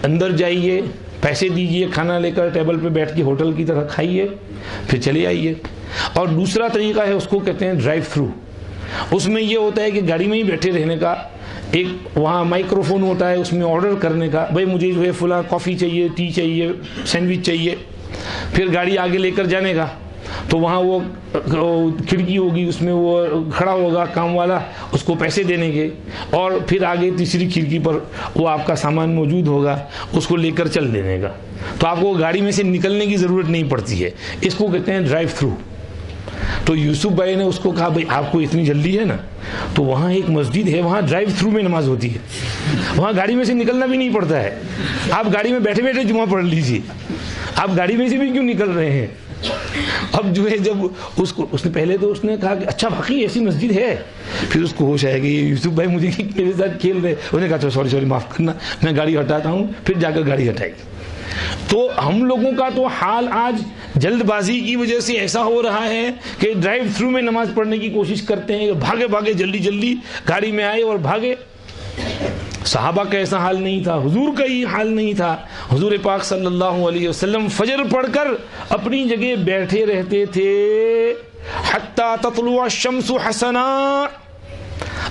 Speaker 1: اندر جائیے، پیسے دیجئے، کھانا لے کر ٹیبل پہ بیٹھ کے ہوٹل کی طرح کھائیے، پھر چلے آئیے۔ اور دوسرا طریقہ ہے، اس کو کہتے ہیں ڈرائیو تھرو۔ اس میں یہ ہوتا ہے کہ گاڑی میں ہی بیٹھے رہنے کا، ایک وہاں مائکرو فون ہوتا ہے، اس میں آرڈر کرنے کا، بھائی مجھے جو ہے فلاں کافی چاہیے، ٹی چاہیے، سینڈوچ چاہیے، پھر گاڑی آگے لے کر جانے کا۔ تو وہاں وہ کھڑکی ہوگی، اس میں وہ کھڑا ہوگا کام والا، اس کو پیسے دینے کے، اور پھر آگے تیسری کھڑکی پر وہ آپ کا سامان موجود ہوگا، اس کو لے کر چل دینے کا۔ تو آپ کو گاڑی میں سے نکلنے کی ضرورت نہیں پڑتی ہے، اس کو کہتے ہیں ڈرائیو تھرو۔ تو یوسف بھائی نے اس کو کہا بھائی آپ کو اتنی جلدی ہے نا، تو وہاں ایک مسجد ہے، وہاں ڈرائیو تھرو میں نماز ہوتی ہے، وہاں گاڑی میں سے نکلنا بھی نہیں پڑتا ہے، آپ گاڑی میں بیٹھے بیٹھے جمعہ پڑھ لیجیے، آپ گاڑی میں سے بھی کیوں نکل رہے ہیں۔ اب جو ہے جب اس نے پہلے تو اس نے کہا کہ اچھا باقی ایسی مسجد ہے، پھر اس کو ہوش آئے گی یوسف بھائی مجھے میرے ساتھ کھیل رہے، انہوں نے کہا سوری معاف کرنا، میں گاڑی ہٹاتا ہوں، پھر جا کر گاڑی ہٹائی۔ تو ہم لوگوں کا تو حال آج جلد بازی کی وجہ سے ایسا ہو رہا ہے کہ ڈرائیو تھرو میں نماز پڑھنے کی کوشش کرتے ہیں، بھاگے بھاگے جلدی گاڑی میں آئے اور بھاگے۔ صحابہ کا ایسا حال نہیں تھا، حضور کا ہی حال نہیں تھا۔ حضور پاک صلی اللہ علیہ وسلم فجر پڑھ کر اپنی جگہ بیٹھے رہتے تھے حتی تطلع الشمس حسنا۔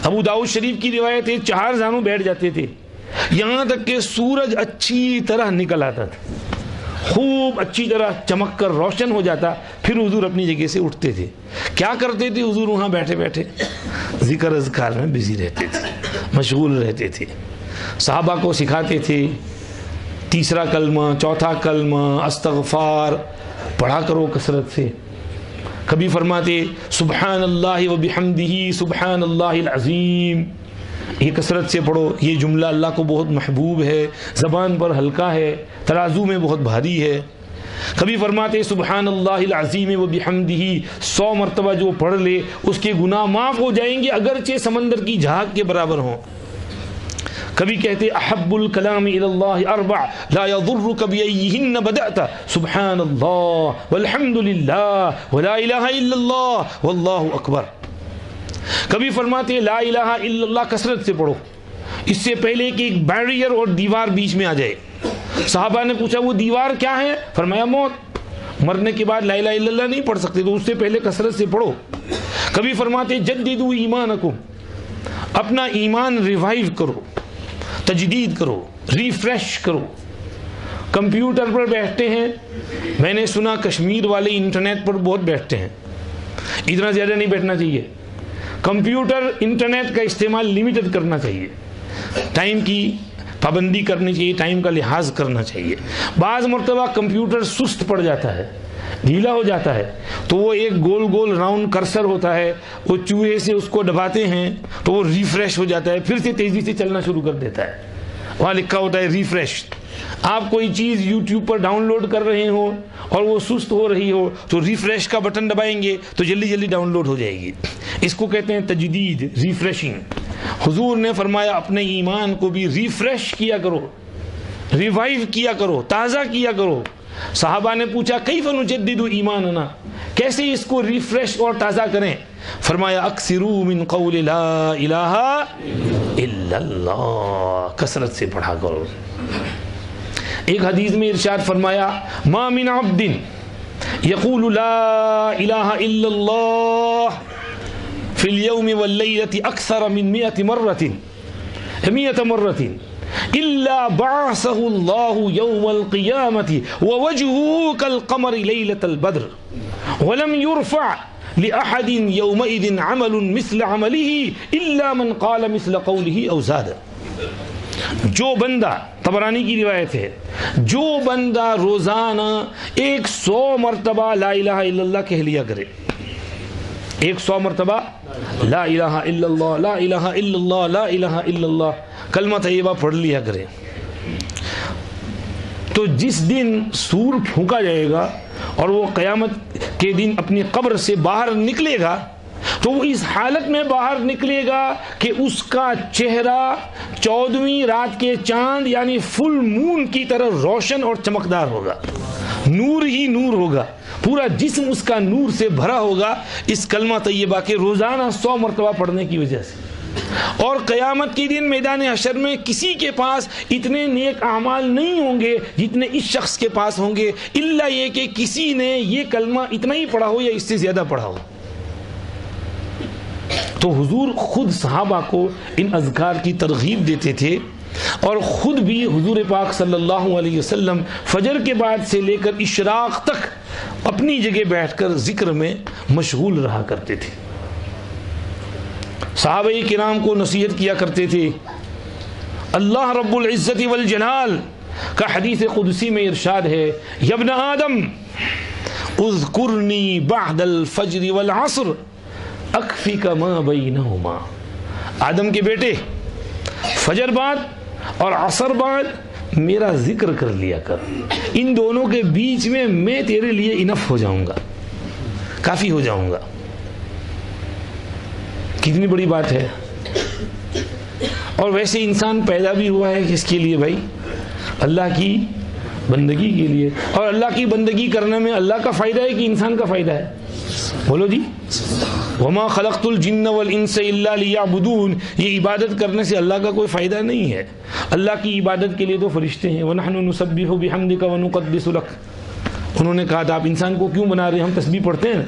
Speaker 1: ابو داؤد شریف کی روایت ہے 4 زانوں بیٹھ جاتے تھے، یہاں تک کہ سورج اچھی طرح نکل آتا تھا، خوب اچھی طرح چمک کر روشن ہو جاتا، پھر حضور اپنی جگہ سے اٹھتے تھے۔ کیا کرتے تھے حضور وہاں بیٹھے بیٹھے؟ ذکر اذکار میں بزی رہتے تھے، مشغول رہتے تھے، صحابہ کو سکھاتے تھے، تیسرا کلمہ، چوتھا کلمہ، استغفار پڑھا کرو کثرت سے۔ کبھی فرماتے سبحان اللہ و بحمدہ سبحان اللہ العظیم، یہ کثرت سے پڑھو، یہ جملہ اللہ کو بہت محبوب ہے، زبان پر ہلکا ہے، ترازو میں بہت بھاری ہے۔ کبھی فرماتے سبحان اللہ العظیم و بحمدہ 100 مرتبہ جو پڑھ لے اس کے گناہ معاف ہو جائیں گے اگرچہ سمندر کی جھاگ کے برابر ہوں۔ کبھی کہتے احب الکلام الی اللہ 4 لا یضرک بایہن بدأت سبحان اللہ والحمد للہ ولا الہ الا اللہ واللہ اکبر۔ کبھی فرماتے لا الہ الا اللہ کثرت سے پڑھو، اس سے پہلے کہ ایک بیریئر اور دیوار بیچ میں آ جائے۔ صحابہ نے پوچھا وہ دیوار کیا ہے؟ فرمایا موت، مرنے کے بعد لا الہ الا اللہ نہیں پڑھ سکتے، تو اس سے پہلے کثرت سے پڑھو۔ کبھی فرماتے جددوا ایمانکم، اپنا ایمان ریوائیو کرو، تجدید کرو، ریفریش کرو۔ کمپیوٹر پر بیٹھتے ہیں، میں نے سنا کشمیر والے انٹرنیٹ پر بہت بیٹھتے ہیں، اتنا زیادہ نہیں بیٹھنا چاہیے۔ کمپیوٹر انٹرنیٹ کا استعمال لمیٹڈ کرنا چاہیے، ٹائم کی پابندی کرنی چاہیے، ٹائم کا لحاظ کرنا چاہیے۔ بعض مرتبہ کمپیوٹر سست پڑ جاتا ہے، ڈھیلا ہو جاتا ہے، تو وہ ایک گول گول راؤنڈ کرسر ہوتا ہے، وہ چوہے سے اس کو دباتے ہیں تو وہ ریفریش ہو جاتا ہے، پھر سے تیزی سے چلنا شروع کر دیتا ہے، وہاں لکھا ہوتا ہے ریفریش۔ آپ کوئی چیز یوٹیوب پر ڈاؤن لوڈ کر رہے ہو اور وہ سست ہو رہی ہو تو ریفریش کا بٹن دبائیں گے تو جلدی جلدی ڈاؤن لوڈ ہو جائے گی۔ اس کو کہتے ہیں تجدید، ریفریشنگ۔ حضور نے فرمایا اپنے ایمان کو بھی ریفریش کیا کرو، ریوائیو کیا کرو، تازہ کیا کرو۔ صحابہ نے پوچھا کیف نجدد ایماننا، کیسے اس کو ریفریش اور تازہ کریں؟ فرمایا اکثروا من قول لا الہ الا اللہ، کثرت سے پڑھا کرو۔ ایک حدیث میں ارشاد فرمایا ما من عبد یقول لا الہ الا اللہ فی اليوم واللیلة اکثر من 100 مرة الا بعثه الله يوم القيامة ووجهه كالقمر ليلة البدر ولم يرفع لأحد يومئذ عمل مثل عمله الا من قال مثل قوله او زاد۔ جو بندہ، طبرانی کی روایت ہے، جو بندہ روزانہ 100 مرتبہ لا الہ الا اللہ کہہ لیا کرے، 100 مرتبہ لا الہ الا اللہ، لا الہ الا اللہ، لا الہ الا اللہ کلمہ طیبہ پڑھ لیا کرے، تو جس دن سور پھونکا جائے گا اور وہ قیامت کے دن اپنی قبر سے باہر نکلے گا تو وہ اس حالت میں باہر نکلے گا کہ اس کا چہرہ 14ویں رات کے چاند یعنی فل مون کی طرح روشن اور چمکدار ہوگا، نور ہی نور ہوگا، پورا جسم اس کا نور سے بھرا ہوگا اس کلمہ طیبہ کے روزانہ 100 مرتبہ پڑھنے کی وجہ سے۔ اور قیامت کے دن میدان حشر میں کسی کے پاس اتنے نیک اعمال نہیں ہوں گے جتنے اس شخص کے پاس ہوں گے، الا یہ کہ کسی نے یہ کلمہ اتنا ہی پڑھا ہو یا اس سے زیادہ پڑھا ہو۔ تو حضور خود صحابہ کو ان اذکار کی ترغیب دیتے تھے، اور خود بھی حضور پاک صلی اللہ علیہ وسلم فجر کے بعد سے لے کر اشراق تک اپنی جگہ بیٹھ کر ذکر میں مشغول رہا کرتے تھے۔ صحابہ کرام کو نصیحت کیا کرتے تھے۔ اللہ رب العزت والجلال کا حدیث قدسی میں ارشاد ہے یا ابن آدم اذکرنی بعد الفجر والعصر اکفیک ما بینہما، آدم کے بیٹے فجر بعد اور عصر بعد میرا ذکر کر لیا کر، ان دونوں کے بیچ میں تیرے لیے انف ہو جاؤں گا، کافی ہو جاؤں گا۔ کتنی بڑی بات ہے۔ اور ویسے انسان پیدا بھی ہوا ہے کس کے لیے بھائی؟ اللہ کی بندگی کے لیے، اور اللہ کی بندگی کرنے میں اللہ کا فائدہ ہے کہ انسان کا فائدہ ہے؟ بولو جی، وما خلقت الجن والانس الا لیعبدون، یہ عبادت کرنے سے اللہ کا کوئی فائدہ نہیں ہے۔ اللہ کی عبادت کے لیے تو فرشتے ہیں، ونحن نسبح بحمدک ونقدس لک۔ انہوں نے کہا تھا آپ انسان کو کیوں بنا رہے ہیں، ہم تسبیح پڑھتے ہیں۔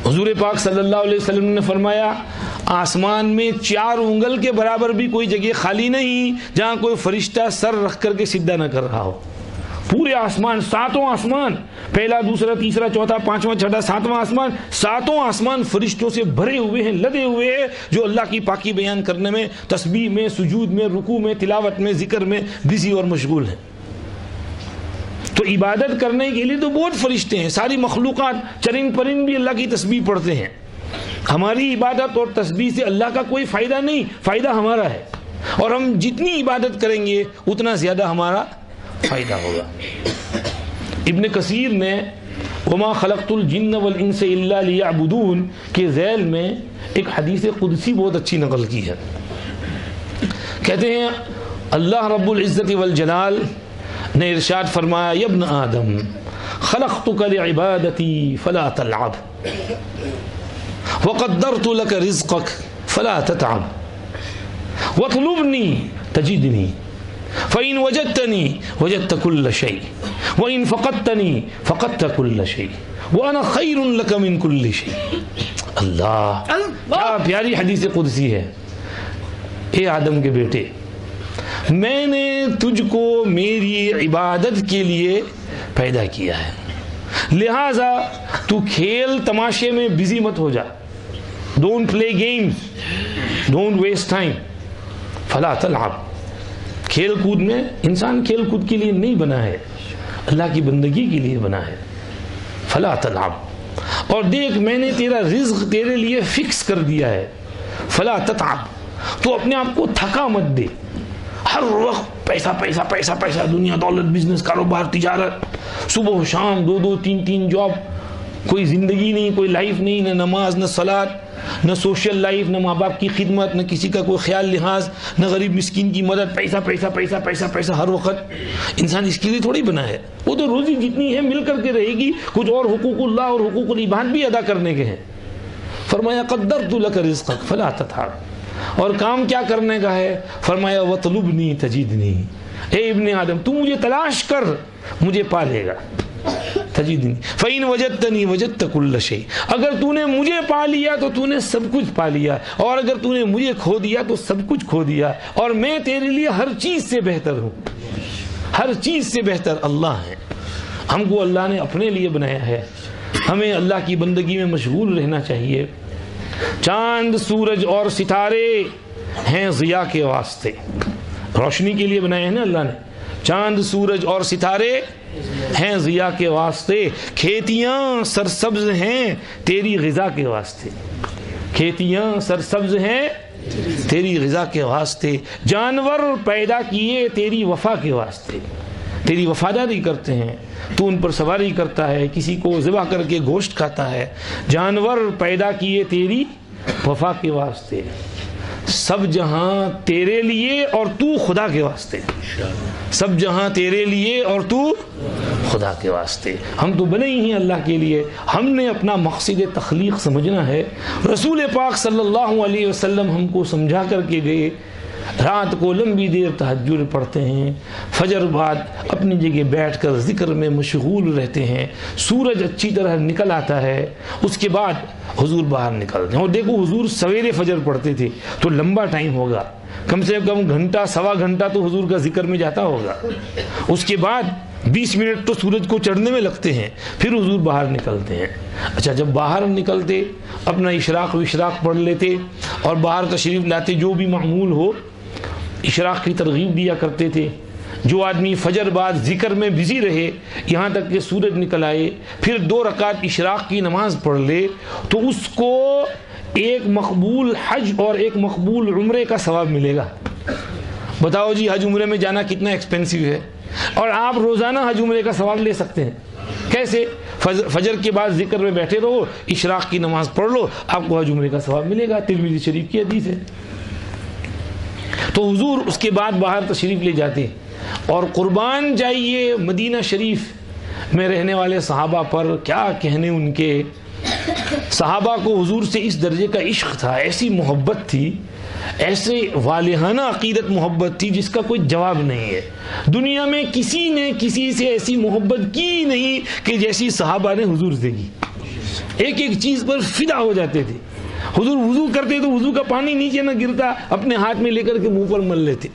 Speaker 1: حضور پاک صلی اللہ علیہ وسلم نے فرمایا آسمان میں 4 انگل کے برابر بھی کوئی جگہ خالی نہیں جہاں کوئی فرشتہ سر رکھ کر کے سجدہ نہ کر رہا ہو۔ پورے آسمان، 7 آسمان، پہلا، دوسرا، تیسرا، چوتھا، 5واں، 6واں، 7واں آسمان، 7 آسمان فرشتوں سے بھرے ہوئے ہیں، لدے ہوئے ہیں، جو اللہ کی پاکی بیان کرنے میں، تسبیح میں، سجود میں، رکوع میں، تلاوت میں، ذکر میں بزی اور مشغول ہیں۔ تو عبادت کرنے کے لیے تو بہت فرشتے ہیں، ساری مخلوقات، چرند پرند بھی اللہ کی تسبیح پڑھتے ہیں۔ ہماری عبادت اور تسبیح سے اللہ کا کوئی فائدہ نہیں، فائدہ ہمارا ہے، اور ہم جتنی عبادت کریں گے اتنا زیادہ ہمارا فائدہ ہوگا۔ ابن کثیر نے وما خلقت الجن والانس الا لیعبدون کے ذیل میں ایک حدیث قدسی بہت اچھی نقل کی ہے۔ کہتے ہیں اللہ رب العزت والجلال نے ارشاد فرمایا یا ابن آدم خلقتک لعبادتی فلا تلعب وقدرت لك رزقك فلا تتعب واطلبني تجدني فإن وجدتني وجدت كل شيء وإن فقدتني فقدت كل شيء وأنا خير لك من كل شيء۔ اللہ کیا پیاری حدیث قدسی ہے۔ اے آدم کے بیٹے، میں نے تجھ کو میری عبادت کے لیے پیدا کیا ہے، لہذا تو کھیل تماشے میں بزی مت ہو جا، don't play games, don't waste time, فلا تلعب۔ کھیل کود میں، انسان کھیل کود کے لیے نہیں بنا ہے، اللہ کی بندگی کے لیے بنا ہے، فلا تلعب۔ اور دیکھ میں نے تیرا رزق تیرے لیے فکس کر دیا ہے، فلا تتعب، تو اپنے آپ کو تھکا مت دے، ہر وقت پیسہ پیسہ پیسہ پیسہ، دنیا دولت، بزنس، کاروبار، تجارت، صبح و شام 2 2 3 3 جاب، کوئی زندگی نہیں، کوئی لائف نہیں، نہ نماز، نہ صلاۃ، نہ سوشل لائف، نہ ماں باپ کی خدمت، نہ کسی کا کوئی خیال لحاظ، نہ غریب مسکین کی مدد، پیسہ پیسہ پیسہ پیسہ پیسہ ہر وقت۔ انسان اس کے لیے تھوڑی بنا ہے، وہ تو روزی جتنی ہے مل کر کے رہے گی، کچھ اور حقوق اللہ اور حقوق العباد بھی ادا کرنے کے ہیں۔ فرمایا قدرت لک رزقک فلا تتعب، اور کام کیا کرنے کا ہے؟ فرمایا وطلبنی تجدنی، اے ابن آدم تو مجھے تلاش کر، مجھے پا لے گا۔ تجدنی فإن وجدتنی وجدت کل شیء، اگر تو نے مجھے پا لیا تو تو نے سب کچھ پا لیا، اور اگر تو نے مجھے کھو دیا تو سب کچھ کھو دیا، اور میں تیرے لیے ہر چیز سے بہتر ہوں، ہر چیز سے بہتر اللہ ہے۔ ہم کو اللہ نے اپنے لیے بنایا ہے، ہمیں اللہ کی بندگی میں مشغول رہنا چاہیے۔ چاند سورج اور ستارے ہیں ضیاء کے واسطے، روشنی کے لیے بنائے ہیں نا اللہ نے۔ چاند سورج اور ستارے ہیں ضیاء کے واسطے، کھیتیاں سرسبز ہیں تیری غذا کے واسطے، کھیتیاں سرسبز ہیں تیری غذا کے واسطے، جانور پیدا کیے تیری وفا کے واسطے، تیری وفاداری کرتے ہیں، تو ان پر سواری کرتا ہے، کسی کو ذبح کر کے گوشت کھاتا ہے، جانور پیدا کیے تیری وفا کے واسطے، سب جہاں تیرے لیے اور تو خدا کے واسطے، سب جہاں تیرے لیے اور تو خدا کے واسطے۔ ہم تو بنے ہی ہیں اللہ کے لیے، ہم نے اپنا مقصد تخلیق سمجھنا ہے۔ رسول پاک صلی اللہ علیہ وسلم ہم کو سمجھا کر کے گئے، رات کو لمبی دیر تہجد پڑھتے ہیں، فجر بعد اپنی جگہ بیٹھ کر ذکر میں مشغول رہتے ہیں، سورج اچھی طرح نکل آتا ہے، اس کے بعد حضور باہر نکلتے ہیں۔ اور دیکھو حضور سویرے فجر پڑھتے تھے تو لمبا ٹائم ہوگا، کم سے کم گھنٹہ سوا گھنٹہ تو حضور کا ذکر میں جاتا ہوگا، اس کے بعد 20 منٹ تو سورج کو چڑھنے میں لگتے ہیں، پھر حضور باہر نکلتے ہیں۔ اچھا جب باہر نکلتے اپنا اشراق وشراق پڑھ لیتے اور باہر تشریف لاتے، جو بھی معمول ہو اشراق کی ترغیب دیا کرتے تھے۔ جو آدمی فجر بعد ذکر میں بزی رہے یہاں تک کہ سورج نکل آئے، پھر 2 رکعت اشراق کی نماز پڑھ لے، تو اس کو ایک مقبول حج اور ایک مقبول عمرے کا ثواب ملے گا۔ بتاؤ جی حج عمرے میں جانا کتنا ایکسپینسو ہے، اور آپ روزانہ حج عمرے کا ثواب لے سکتے ہیں۔ کیسے؟ فجر کے بعد ذکر میں بیٹھے رہو، اشراق کی نماز پڑھ لو، آپ کو حج عمرے کا ثواب ملے گا، ترمذی شریف کی حدیث ہے۔ تو حضور اس کے بعد باہر تشریف لے جاتے، اور قربان جائیے مدینہ شریف میں رہنے والے صحابہ پر، کیا کہنے ان کے۔ صحابہ کو حضور سے اس درجے کا عشق تھا، ایسی محبت تھی، ایسے والہانہ عقیدت محبت تھی جس کا کوئی جواب نہیں ہے۔ دنیا میں کسی نے کسی سے ایسی محبت کی نہیں کہ جیسی صحابہ نے حضور سے کی، ایک ایک چیز پر فدا ہو جاتے تھے۔ حضور وضو کرتے تو وضو کا پانی نیچے نہ گرتا، اپنے ہاتھ میں لے کر کے منہ پر مل لیتے۔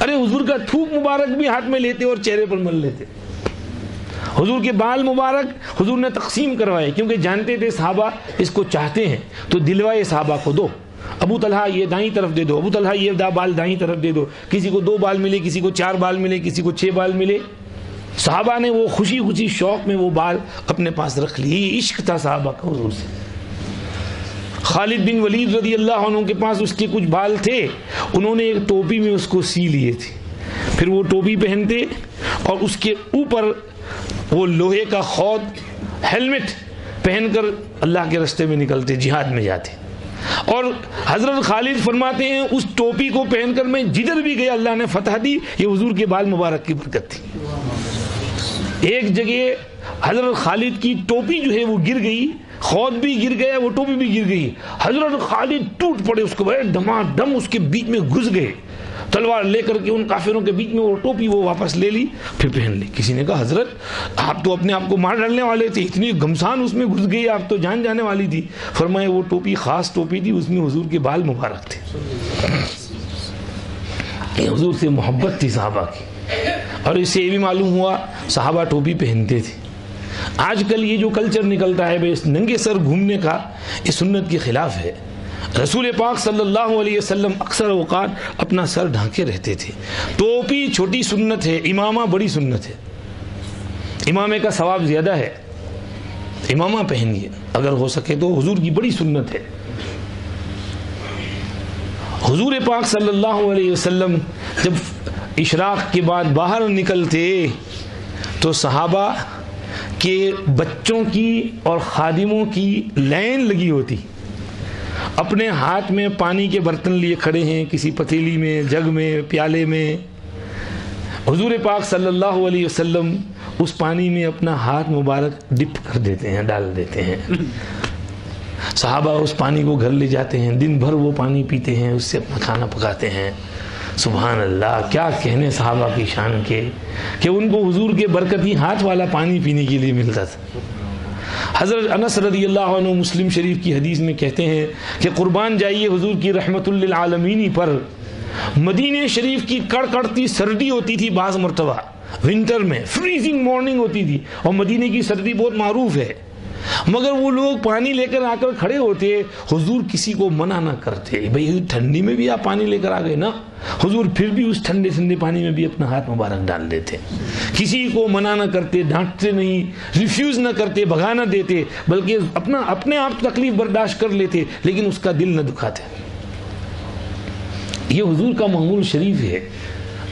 Speaker 1: ارے حضور کا تھوک مبارک بھی ہاتھ میں لیتے اور چہرے پر مل لیتے۔ حضور کے بال مبارک حضور نے تقسیم کروائے، کیونکہ جانتے تھے صحابہ اس کو چاہتے ہیں، تو دلوائے صحابہ کو دو، ابو طلحہ یہ دائیں طرف دے دو، ابو طلحہ یہ بال دائیں طرف دے دو، کسی کو 2 بال ملے، کسی کو 4 بال ملے، کسی کو 6 بال ملے۔ صحابہ نے وہ خوشی خوشی شوق میں وہ بال اپنے پاس رکھ لی، یہ عشق تھا صحابہ کا حضور سے۔ خالد بن ولید رضی اللہ عنہ کے پاس اس کے کچھ بال تھے، انہوں نے ایک ٹوپی میں اس کو سی لیے تھے، پھر وہ ٹوپی پہنتے اور اس کے اوپر وہ لوہے کا خود ہیلمٹ پہن کر اللہ کے راستے میں نکلتے، جہاد میں جاتے۔ اور حضرت خالد فرماتے ہیں اس ٹوپی کو پہن کر میں جدھر بھی گیا اللہ نے فتح دی، یہ حضور کے بال مبارک کی برکت تھی۔ ایک جگہ حضرت خالد کی ٹوپی جو ہے وہ گر گئی، خود بھی گر گیا، وہ ٹوپی بھی گر گئی، حضرت خالد ٹوٹ پڑے، اس کو بڑے دمادم اس کے بیچ میں گھس گئے، تلوار لے کر کے ان کافروں کے بیچ میں وہ ٹوپی وہ واپس لے لی، پھر پہن لی۔ کسی نے کہا حضرت آپ تو اپنے آپ کو مار ڈالنے والے تھے، اتنی گھمسان اس میں گھس گئی، آپ تو جان جانے والی تھی۔ فرمایا وہ ٹوپی خاص ٹوپی تھی، اس میں حضور کے بال مبارک تھے۔ یہ حضور سے محبت تھی صحابہ کی، اور اس سے یہ بھی معلوم ہوا صحابہ ٹوپی پہنتے تھے۔ آج کل یہ جو کلچر نکلتا ہے بے ننگے سر گھومنے کا، یہ سنت کے خلاف ہے۔ رسول پاک صلی اللہ علیہ وسلم اکثر اوقات اپنا سر ڈھانکے رہتے تھے۔ ٹوپی چھوٹی سنت ہے، امامہ بڑی سنت ہے، امامے کا ثواب زیادہ ہے، امامہ پہنیے اگر ہو سکے تو، حضور کی بڑی سنت ہے۔ حضور پاک صلی اللہ علیہ وسلم جب اشراق کے بعد باہر نکلتے تو صحابہ کے بچوں کی اور خادموں کی لائن لگی ہوتی، اپنے ہاتھ میں پانی کے برتن لیے کھڑے ہیں، کسی پتیلی میں، جگ میں، پیالے میں. حضور پاک صلی اللہ علیہ وسلم اس پانی میں اپنا ہاتھ مبارک ڈپ کر دیتے ہیں، ڈال دیتے ہیں. صحابہ اس پانی کو گھر لے جاتے ہیں، دن بھر وہ پانی پیتے ہیں، اس سے اپنا کھانا پکاتے ہیں. سبحان اللہ، کیا کہنے صحابہ کی شان کے کہ ان کو حضور کے برکتی ہاتھ والا پانی پینے کے لیے ملتا تھا. حضرت انس رضی اللہ عنہ مسلم شریف کی حدیث میں کہتے ہیں کہ قربان جائیے حضور کی رحمت للعالمین پر، مدینہ شریف کی کڑکڑتی سردی ہوتی تھی، بعض مرتبہ ونٹر میں فریزنگ مارننگ ہوتی تھی، اور مدینہ کی سردی بہت معروف ہے، مگر وہ لوگ پانی لے کر آ کر کھڑے ہوتے، حضور کسی کو منع نہ کرتے. بھئی ٹھنڈی میں بھی آپ پانی لے کر آ گئے نا، حضور پھر بھی اس ٹھنڈے ٹھنڈے پانی میں بھی اپنا ہاتھ مبارک ڈال دیتے. کسی کو منع نہ کرتے، ڈانٹتے نہیں، ریفیوز نہ کرتے، بھگا نہ دیتے، بلکہ اپنے آپ تکلیف برداشت کر لیتے، لیکن اس کا دل نہ دکھاتے. یہ حضور کا معمول شریف ہے.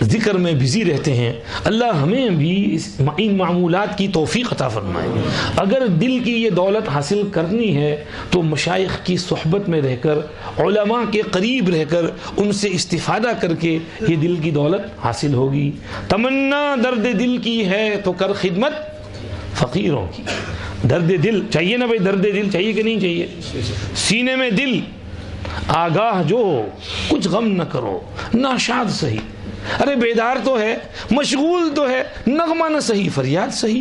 Speaker 1: ذکر میں بزی رہتے ہیں. اللہ ہمیں بھی ان معمولات کی توفیق عطا فرمائے. اگر دل کی یہ دولت حاصل کرنی ہے تو مشائخ کی صحبت میں رہ کر، علماء کے قریب رہ کر، ان سے استفادہ کر کے یہ دل کی دولت حاصل ہوگی. تمنا درد دل کی ہے تو کر خدمت فقیروں کی. درد دل چاہیے نا بھائی، درد دل چاہیے کہ نہیں چاہیے؟ سینے میں دل آگاہ جو ہو، کچھ غم نہ کرو، ناشاد سہی. ارے بیدار تو ہے، مشغول تو ہے، نغمہ نہ سہی، فریاد سہی.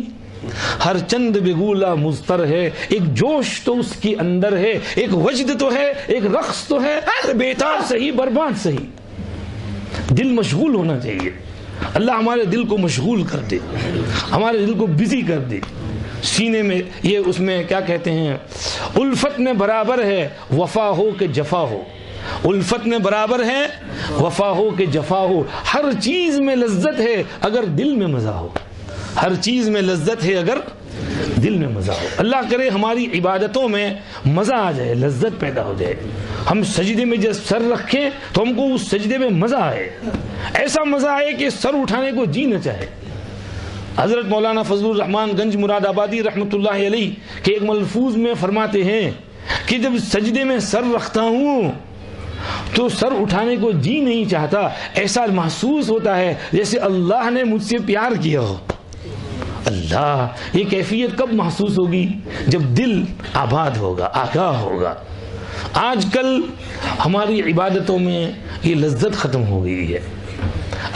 Speaker 1: ہر چند بگولا مضطر ہے، ایک جوش تو اس کے اندر ہے، ایک وجد تو ہے، ایک رقص تو ہے. ارے بیدار سہی، برباد سہی. دل مشغول ہونا چاہیے. اللہ ہمارے دل کو مشغول کر دے، ہمارے دل کو بزی کر دے. سینے میں یہ اس میں کیا کہتے ہیں، الفت میں برابر ہے وفا ہو کہ جفا ہو. الفت میں برابر ہے وفا ہو کہ جفا ہو. ہر چیز میں لذت ہے اگر دل میں مزہ ہو. ہر چیز میں لذت ہے اگر دل میں مزہ ہو. اللہ کرے ہماری عبادتوں میں مزہ آ جائے، لذت پیدا ہو جائے. ہم سجدے میں جب سر رکھیں تو ہم کو اس سجدے میں مزہ آئے، ایسا مزہ آئے کہ سر اٹھانے کو جی نہ چاہے. حضرت مولانا فضل الرحمان گنج مراد آبادی رحمۃ اللہ علیہ کے ایک ملفوظ میں فرماتے ہیں کہ جب سجدے میں سر رکھتا ہوں تو سر اٹھانے کو جی نہیں چاہتا، ایسا محسوس ہوتا ہے جیسے اللہ نے مجھ سے پیار کیا ہو. اللہ، یہ کیفیت کب محسوس ہوگی؟ جب دل آباد ہوگا، آگاہ ہوگا. آج کل ہماری عبادتوں میں یہ لذت ختم ہو گئی ہے.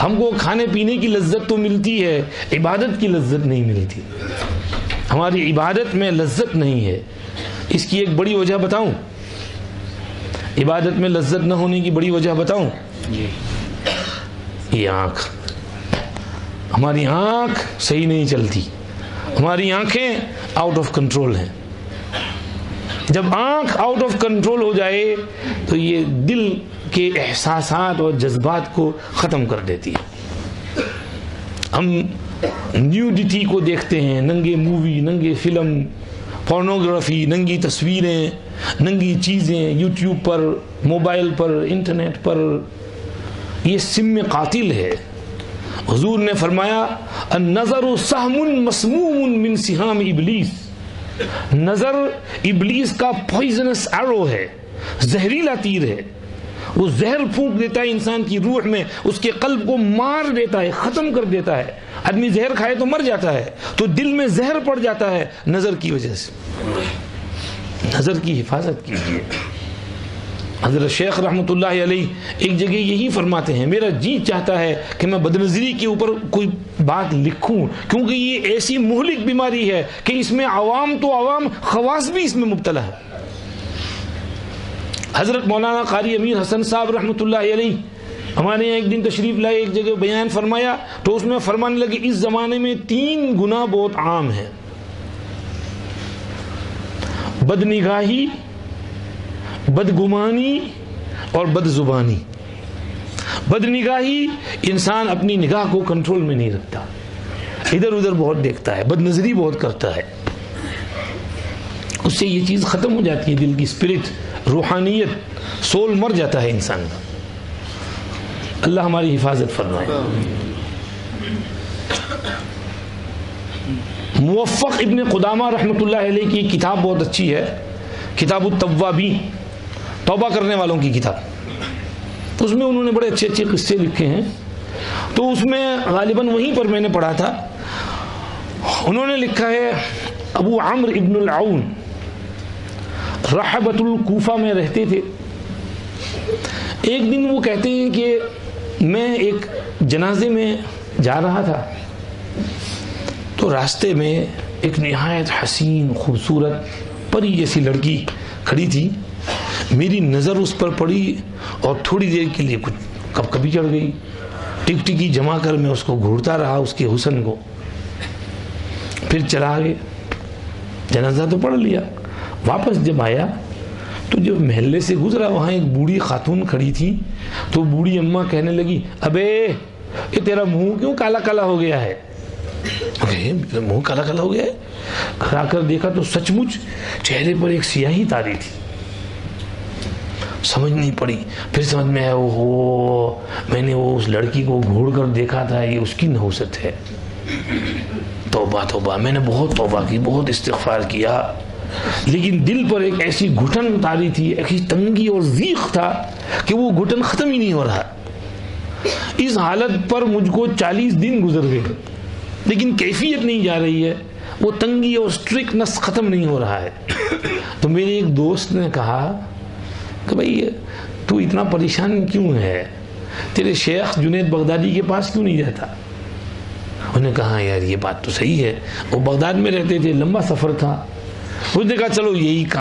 Speaker 1: ہم کو کھانے پینے کی لذت تو ملتی ہے، عبادت کی لذت نہیں ملتی. ہماری عبادت میں لذت نہیں ہے. اس کی ایک بڑی وجہ بتاؤں؟ عبادت میں لذت نہ ہونے کی بڑی وجہ بتاؤں؟ یہ آنکھ. ہماری آنکھ صحیح نہیں چلتی، ہماری آنکھیں آؤٹ آف کنٹرول ہیں. جب آنکھ آؤٹ آف کنٹرول ہو جائے تو یہ دل کے احساسات اور جذبات کو ختم کر دیتی ہے. ہم نیوڈیٹی کو دیکھتے ہیں، ننگے مووی، ننگے فلم، پورنوگرافی، ننگی تصویریں، ننگی چیزیں یوٹیوب پر، موبائل پر، انٹرنیٹ پر. یہ سم قاتل ہے. حضور نے فرمایا النظر سہم مسموم من سہام ابلیس. نظر ابلیس کا پوائزنس ایرو ہے، زہریلا تیر ہے. وہ زہر پھونک دیتا ہے انسان کی روح میں، اس کے قلب کو مار دیتا ہے، ختم کر دیتا ہے. آدمی زہر کھائے تو مر جاتا ہے، تو دل میں زہر پڑ جاتا ہے نظر کی وجہ سے. نظر کی حفاظت کیجیے. حضرت شیخ رحمۃ اللہ علیہ ایک جگہ یہی فرماتے ہیں، میرا جی چاہتا ہے کہ میں بدنظری کے اوپر کوئی بات لکھوں، کیونکہ یہ ایسی مہلک بیماری ہے کہ اس میں عوام تو عوام، خواص بھی اس میں مبتلا ہے. حضرت مولانا قاری امیر حسن صاحب رحمۃ اللہ علیہ ہمارے یہاں ایک دن تشریف لائے، ایک جگہ بیان فرمایا تو اس میں فرمانے لگے اس زمانے میں 3 گناہ بہت عام ہیں: بد نگاہی، بدگمانی اور بد زبانی. بد نگاہی، انسان اپنی نگاہ کو کنٹرول میں نہیں رکھتا، ادھر ادھر بہت دیکھتا ہے، بد نظری بہت کرتا ہے. اس سے یہ چیز ختم ہو جاتی ہے، دل کی اسپرٹ، روحانیت، سول مر جاتا ہے انسان کا. اللہ ہماری حفاظت فرمائے. موفق ابن قدامہ رحمۃ اللہ علیہ کی کتاب بہت اچھی ہے، کتاب التوابین. توبہ کرنے والوں کی کتاب، اس میں انہوں نے بڑے اچھے اچھے قصے لکھے ہیں. تو اس میں غالباً وہیں پر میں نے پڑھا تھا، انہوں نے لکھا ہے ابو عمرو ابن العون رحبۃ الکوفہ میں رہتے تھے. ایک دن وہ کہتے ہیں کہ میں ایک جنازے میں جا رہا تھا تو راستے میں ایک نہایت حسین خوبصورت پری جیسی لڑکی کھڑی تھی. میری نظر اس پر پڑی اور تھوڑی دیر کے لیے کچھ کب کبھی چڑھ گئی. ٹک ٹکی جما کر میں اس کو گھورتا رہا، اس کے حسن کو. پھر چلا گئے، جنازہ تو پڑھ لیا. واپس جب آیا تو جب محلے سے گزرا وہاں ایک بوڑھی خاتون کھڑی تھی. تو بوڑھی اماں کہنے لگی ابے یہ تیرا منہ کیوں کالا کالا ہو گیا ہے؟ منہ کالا کالا ہو گیا ہے. گھر آ کر دیکھا تو سچ مچ چہرے پر ایک سیاہی تاری تھی. سمجھ نہیں پڑی. پھر سمجھ میں آیا اوہو میں نے وہ اس لڑکی کو گھوڑ کر دیکھا تھا، یہ اس کی نحوست ہے. توبہ توبہ، میں نے بہت توبہ کی، بہت استغفار کیا، لیکن دل پر ایک ایسی گھٹن تاری تھی، ایسی تنگی اور ضیق تھا کہ وہ گھٹن ختم ہی نہیں ہو رہا. اس حالت پر مجھ کو 40 دن گزر گئے لیکن کیفیت نہیں جا رہی ہے، وہ تنگی اور سٹرکٹنس ختم نہیں ہو رہا ہے. تو میرے ایک دوست نے کہا کہ بھئی تو اتنا پریشان کیوں ہے، تیرے شیخ جنید بغدادی کے پاس کیوں نہیں جاتا؟ انہوں نے کہا یار یہ بات تو صحیح ہے، وہ بغداد میں رہتے تھے، لمبا سفر تھا. اس نے کہا چلو یہی کام